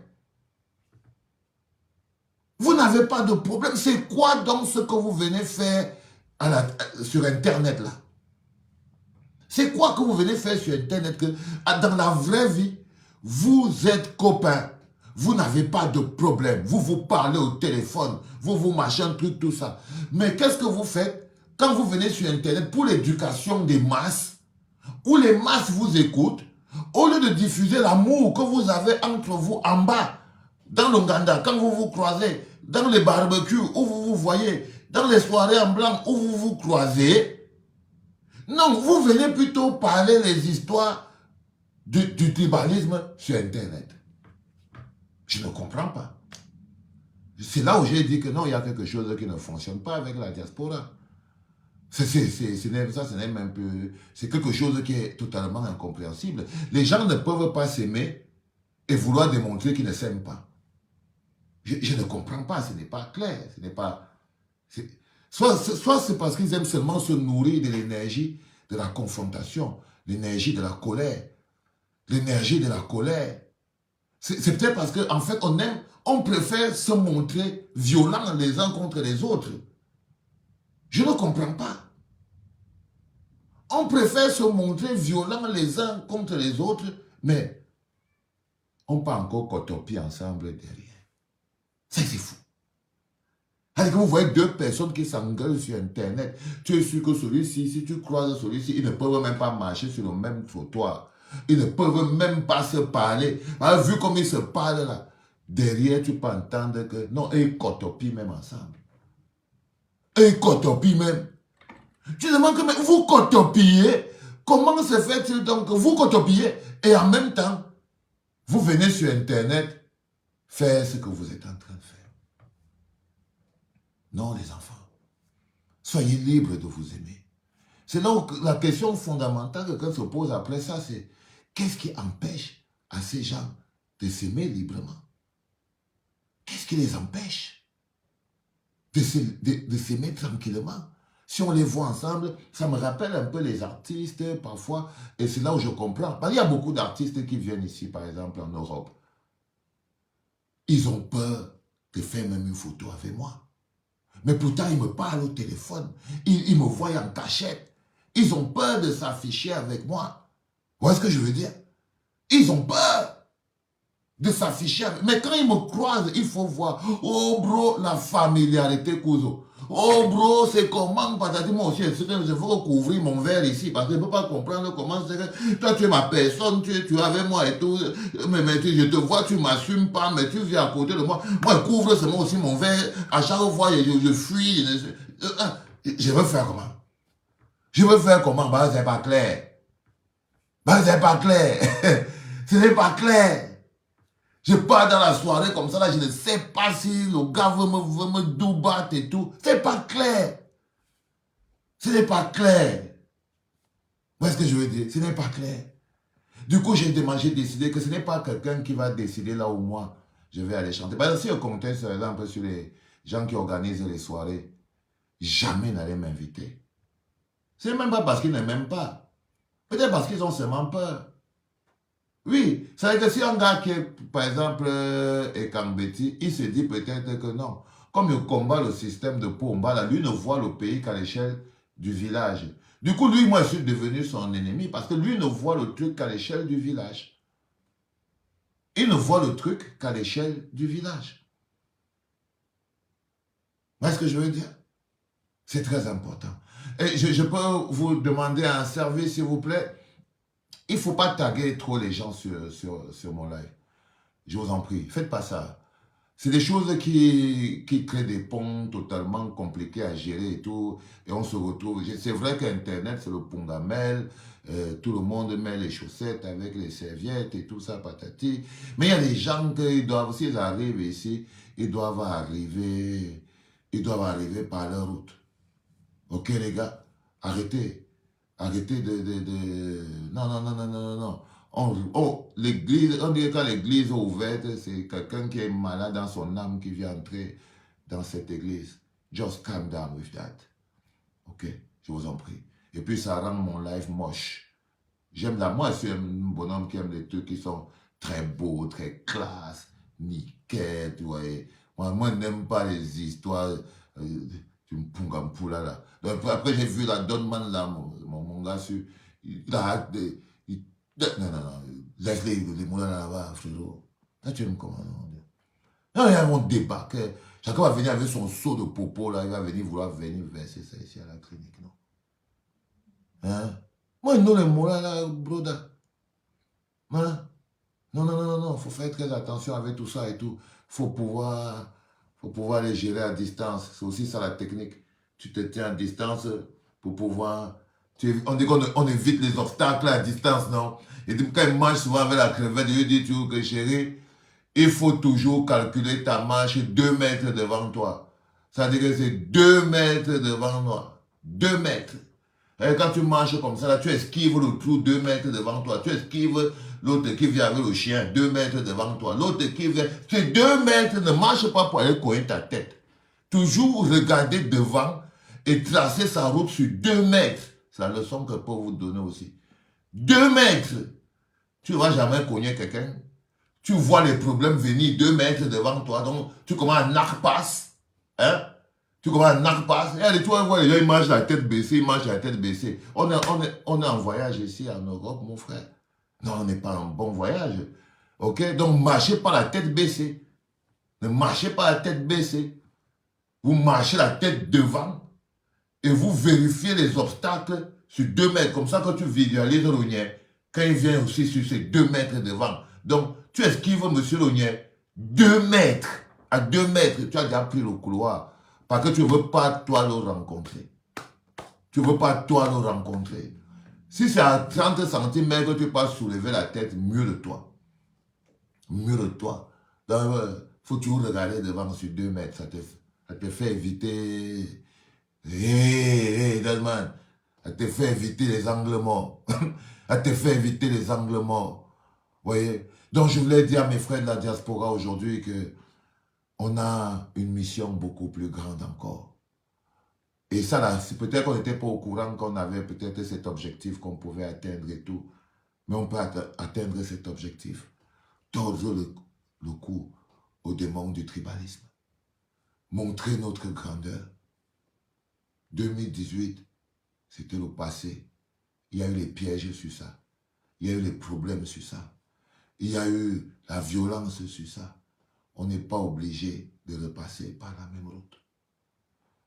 Vous n'avez pas de problème. C'est quoi donc ce que vous venez faire sur Internet là? C'est quoi que vous venez faire sur Internet que dans la vraie vie, vous êtes copains. Vous n'avez pas de problème. Vous vous parlez au téléphone. Vous machin, truc, tout ça. Mais qu'est-ce que vous faites quand vous venez sur Internet pour l'éducation des masses, où les masses vous écoutent, au lieu de diffuser l'amour que vous avez entre vous en bas, dans l'Ouganda, quand vous vous croisez, dans les barbecues où vous vous voyez, dans les soirées en blanc où vous vous croisez, non, vous venez plutôt parler les histoires du tribalisme sur Internet. Je ne comprends pas. C'est là où j'ai dit que non, il y a quelque chose qui ne fonctionne pas avec la diaspora. C'est quelque chose qui est totalement incompréhensible. Les gens ne peuvent pas s'aimer et vouloir démontrer qu'ils ne s'aiment pas. Je ne comprends pas, ce n'est pas clair. Ce n'est pas... Soit c'est parce qu'ils aiment seulement se nourrir de l'énergie de la confrontation, l'énergie de la colère. L'énergie de la colère. C'est peut-être parce qu'en fait, on préfère se montrer violents les uns contre les autres. Je ne comprends pas. On préfère se montrer violents les uns contre les autres, mais on peut encore cotoper ensemble derrière. C'est fou. Alors que vous voyez deux personnes qui s'engueulent sur Internet, tu es sûr que celui-ci, si tu croises celui-ci, ils ne peuvent même pas marcher sur le même trottoir. Ils ne peuvent même pas se parler. Alors, vu comme ils se parlent là, derrière, tu peux entendre que non, ils cotopient même ensemble. Ils cotopient même. Tu demandes que mais vous cotopiez. Comment se fait-il donc que vous cotopiez et en même temps, vous venez sur Internet faire ce que vous êtes en train de faire? Non, les enfants. Soyez libres de vous aimer. C'est là où la question fondamentale que se pose après ça, c'est qu'est-ce qui empêche à ces gens de s'aimer librement? Qu'est-ce qui les empêche de s'aimer tranquillement? Si on les voit ensemble, ça me rappelle un peu les artistes parfois, et c'est là où je comprends. Parce qu'il y a beaucoup d'artistes qui viennent ici, par exemple en Europe. Ils ont peur de faire même une photo avec moi. Mais pourtant, ils me parlent au téléphone. Ils me voient en cachette. Ils ont peur de s'afficher avec moi. Vous voyez ce que je veux dire? Ils ont peur de s'afficher avec... Mais quand ils me croisent, il faut voir. Oh bro, la familiarité, cousin. Oh bro, c'est comment? Patati, moi aussi, je faut couvrir mon verre ici. Parce que je ne peux pas comprendre comment c'est que... Toi, tu es ma personne, tu es avec moi et tout. Mais je te vois, tu ne m'assumes pas, mais tu viens à côté de moi. Moi, je couvre seulement aussi mon verre. À chaque fois, je fuis. Je veux faire comment? Je veux faire comment? Bah, c'est pas clair. Bah, c'est pas clair. Ce n'est pas clair. Je pars dans la soirée comme ça, là, je ne sais pas si le gars veut me doubattre et tout. C'est pas clair. Ce n'est pas clair. Vous voyez ce que je veux dire? Ce n'est pas clair. Du coup, j'ai décidé que ce n'est pas quelqu'un qui va décider là où moi, je vais aller chanter. Parce que si je comptais, par exemple, sur les gens qui organisent les soirées, jamais n'allaient m'inviter. Ce n'est même pas parce qu'ils ne m'aiment pas. Peut-être parce qu'ils ont seulement peur. Oui, ça veut dire que si un gars qui est, par exemple, Ekambeti, il se dit peut-être que non. Comme il combat le système de Pomba, là, lui ne voit le pays qu'à l'échelle du village. Du coup, lui, moi, je suis devenu son ennemi parce que lui ne voit le truc qu'à l'échelle du village. Il ne voit le truc qu'à l'échelle du village. Vous voyez ce que je veux dire? C'est très important. Et je peux vous demander un service, s'il vous plaît? Il ne faut pas taguer trop les gens sur mon live. Je vous en prie, faites pas ça. C'est des choses qui créent des ponts totalement compliqués à gérer et tout. Et on se retrouve. C'est vrai qu'Internet, c'est le pongamel. Tout le monde met les chaussettes avec les serviettes et tout ça, patati. Mais il y a des gens qui doivent, s'ils arrivent ici, ils doivent arriver par leur route. Ok les gars, arrêtez. Arrêtez Non, non, non, non, non, non. L'église, on dirait que quand l'église est ouverte, c'est quelqu'un qui est malade dans son âme qui vient entrer dans cette église. Just calm down with that. Ok, je vous en prie. Et puis ça rend mon life moche. Moi je suis un bonhomme qui aime les trucs qui sont très beaux, très classe, nickel, tu vois. Moi je n'aime pas les histoires du Mpungampula là. Donc, après j'ai vu la Donman là, mon gars sur... Il a hâte de... Non, non, non. Laisse les moulins là-bas, frérot. Là, tu aimes comment, non? Non, il y a un débat. Chacun va venir avec son seau de popo, là. Il va vouloir venir verser ça ici à la clinique, non? Hein? Moi, non, les moulins là, broda. Hein? Non, non, non, non, non. Il faut faire très attention avec tout ça et tout. Faut pouvoir les gérer à distance. C'est aussi ça la technique. Tu te tiens à distance pour pouvoir... On dit qu'on évite les obstacles à distance, non? Et donc, quand il mange souvent avec la crevette, je lui dis toujours que chérie, il faut toujours calculer ta marche 2 mètres devant toi. Ça veut dire que c'est 2 mètres devant toi. 2 mètres. Et quand tu marches comme ça, là, tu esquives le trou 2 mètres devant toi. Tu esquives l'autre qui vient avec le chien 2 mètres devant toi. L'autre qui vient... Ces 2 mètres ne marche pas pour aller courir ta tête. Toujours regarder devant et tracer sa route sur 2 mètres. C'est la leçon que je peux vous donner aussi. 2 mètres. Tu ne vas jamais cogner quelqu'un. Tu vois les problèmes venir 2 mètres devant toi. Donc, tu commences à narpasse. Hein? Tu commences à narpasse. Et tu vois, les gens, ils mangent la tête baissée, ils mangent la tête baissée. On est en voyage ici en Europe, mon frère. Non, on n'est pas en bon voyage. Ok? Donc, marchez pas la tête baissée. Ne marchez pas la tête baissée. Vous marchez la tête devant et vous vérifiez les obstacles sur 2 mètres. Comme ça, quand tu visualises Lognier, quand il vient aussi sur ces 2 mètres devant. Donc, tu esquives M. Lognier 2 mètres. À 2 mètres, tu as déjà pris le couloir. Parce que tu ne veux pas, toi, le rencontrer. Tu ne veux pas, toi, le rencontrer. Si c'est à 30 cm que tu peux soulever la tête, mieux de toi. Mieux de toi. Donc, faut toujours regarder devant sur 2 mètres. Ça te fait éviter... Hé, Delman, ça te fait éviter les angles morts. Ça te fait éviter les angles morts. Vous voyez? Donc, je voulais dire à mes frères de la diaspora aujourd'hui que on a une mission beaucoup plus grande encore. Et ça, là, c'est peut-être qu'on n'était pas au courant qu'on avait peut-être cet objectif qu'on pouvait atteindre et tout. Mais on peut atteindre cet objectif. Tordre le cou aux démons du tribalisme. Montrer notre grandeur. 2018, c'était le passé. Il y a eu les pièges sur ça. Il y a eu les problèmes sur ça. Il y a eu la violence sur ça. On n'est pas obligé de repasser par la même route.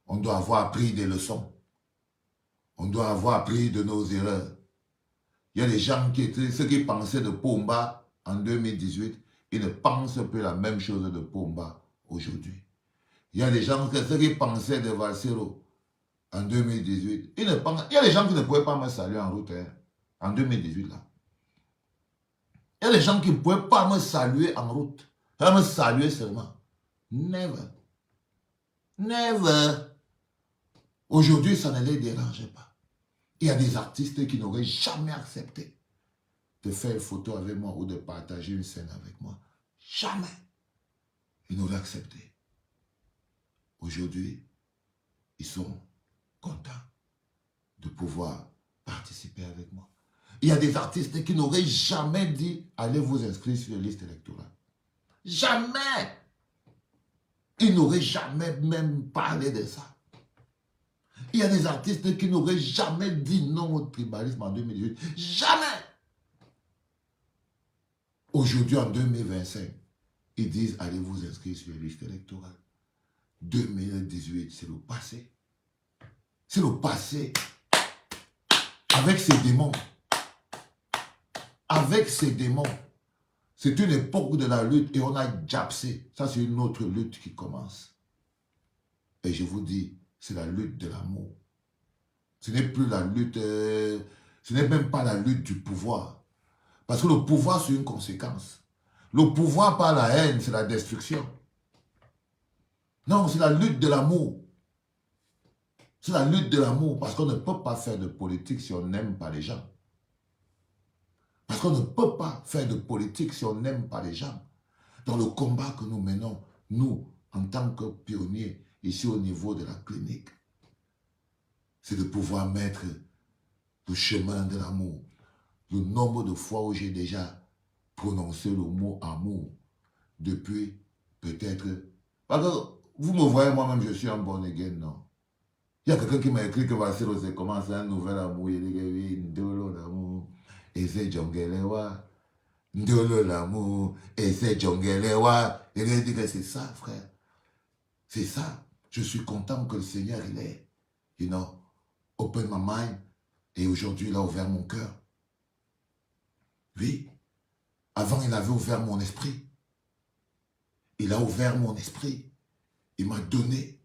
On doit avoir appris des leçons. On doit avoir appris de nos erreurs. Il y a des gens ceux qui pensaient de Pomba en 2018, ils ne pensent plus la même chose de Pomba aujourd'hui. Il y a des gens, ceux qui pensaient de Valsero en 2018, il y a des gens qui ne pouvaient pas me saluer en route, hein, en 2018 là. Il y a des gens qui ne pouvaient pas me saluer en route. Ils me saluer seulement. Never. Never. Aujourd'hui, ça ne les dérangeait pas. Il y a des artistes qui n'auraient jamais accepté de faire une photo avec moi ou de partager une scène avec moi. Jamais. Ils n'auraient accepté. Aujourd'hui, ils sont contents de pouvoir participer avec moi. Il y a des artistes qui n'auraient jamais dit « Allez vous inscrire sur les listes électorales ». Jamais. Ils n'auraient jamais même parlé de ça. Il y a des artistes qui n'auraient jamais dit non au tribalisme en 2018. Jamais. Aujourd'hui, en 2025, ils disent « Allez vous inscrire sur les listes électorales ». 2018, c'est le passé. C'est le passé. Avec ces démons. Avec ces démons. C'est une époque de la lutte et on a japsé. Ça, c'est une autre lutte qui commence. Et je vous dis, c'est la lutte de l'amour. Ce n'est plus la lutte, ce n'est même pas la lutte du pouvoir. Parce que le pouvoir, c'est une conséquence. Le pouvoir par la haine, c'est la destruction. Non, c'est la lutte de l'amour. C'est la lutte de l'amour. Parce qu'on ne peut pas faire de politique si on n'aime pas les gens. Parce qu'on ne peut pas faire de politique si on n'aime pas les gens. Dans le combat que nous menons, nous, en tant que pionniers, ici au niveau de la clinique, c'est de pouvoir mettre le chemin de l'amour. Le nombre de fois où j'ai déjà prononcé le mot amour, depuis peut-être... Parce que vous me voyez, moi-même, je suis un bon again, non? Il y a quelqu'un qui m'a écrit que Valsero, c'est comment c'est un nouvel amour. Il dit, oui, ndolo l'amour. Et c'est Djongelewa. Ndolo l'amour. Et c'est Djongelewa. Il a dit que c'est ça, frère. C'est ça. Je suis content que le Seigneur, il est, you know, open my mind. Et aujourd'hui, il a ouvert mon cœur. Oui. Avant, il avait ouvert mon esprit. Il a ouvert mon esprit. Il m'a donné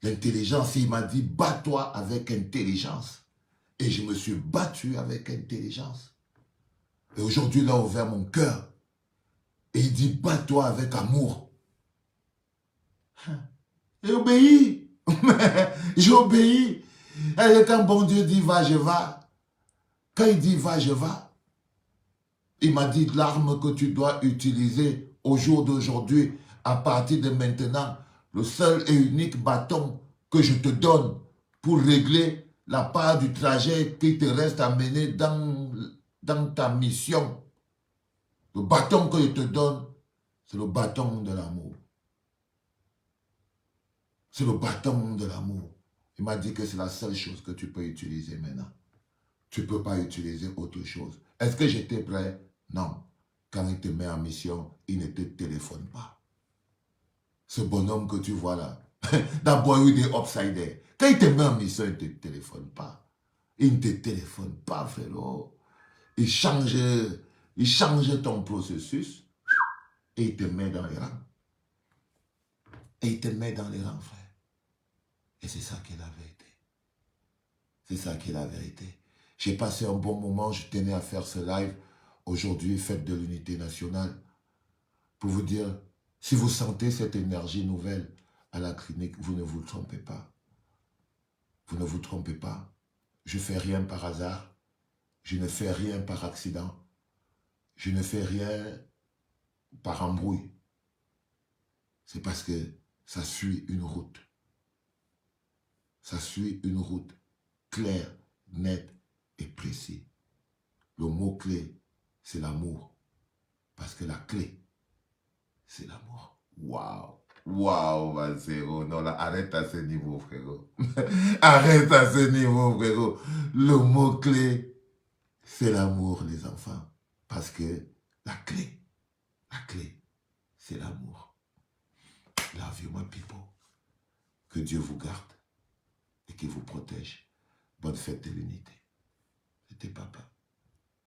l'intelligence. Il m'a dit, bats-toi avec intelligence. Et je me suis battu avec intelligence. Et aujourd'hui, il a ouvert mon cœur. Et il dit, bats-toi avec amour. J'ai obéi. J'ai obéi. Et quand bon Dieu dit, va, je vais. Quand il dit, va, je vais. Il m'a dit, l'arme que tu dois utiliser au jour d'aujourd'hui, à partir de maintenant, le seul et unique bâton que je te donne pour régler la part du trajet qui te reste à mener dans ta mission. Le bâton que je te donne, c'est le bâton de l'amour. C'est le bâton de l'amour. Il m'a dit que c'est la seule chose que tu peux utiliser maintenant. Tu ne peux pas utiliser autre chose. Est-ce que j'étais prêt? Non. Quand il te met en mission, il ne te téléphone pas. Ce bonhomme que tu vois là. D'abord, il est upside. Quand il te met en mission, il ne te téléphone pas. Il ne te téléphone pas, frérot. Il change ton processus et il te met dans les rangs. Et il te met dans les rangs, frère. Et c'est ça qui est la vérité. C'est ça qui est la vérité. J'ai passé un bon moment, je tenais à faire ce live. Aujourd'hui, fête de l'unité nationale. Pour vous dire, si vous sentez cette énergie nouvelle à la clinique, vous ne vous trompez pas. Vous ne vous trompez pas. Je ne fais rien par hasard. Je ne fais rien par accident. Je ne fais rien par embrouille. C'est parce que ça suit une route. Ça suit une route claire, nette et précise. Le mot-clé, c'est l'amour. Parce que la clé, c'est l'amour. Waouh! Waouh, Valsero. Non, là, arrête à ce niveau, frérot. Arrête à ce niveau, frérot. Le mot-clé, c'est l'amour, les enfants. Parce que la clé, c'est l'amour. Love you, my people. Que Dieu vous garde et qu'il vous protège. Bonne fête de l'unité. C'était papa.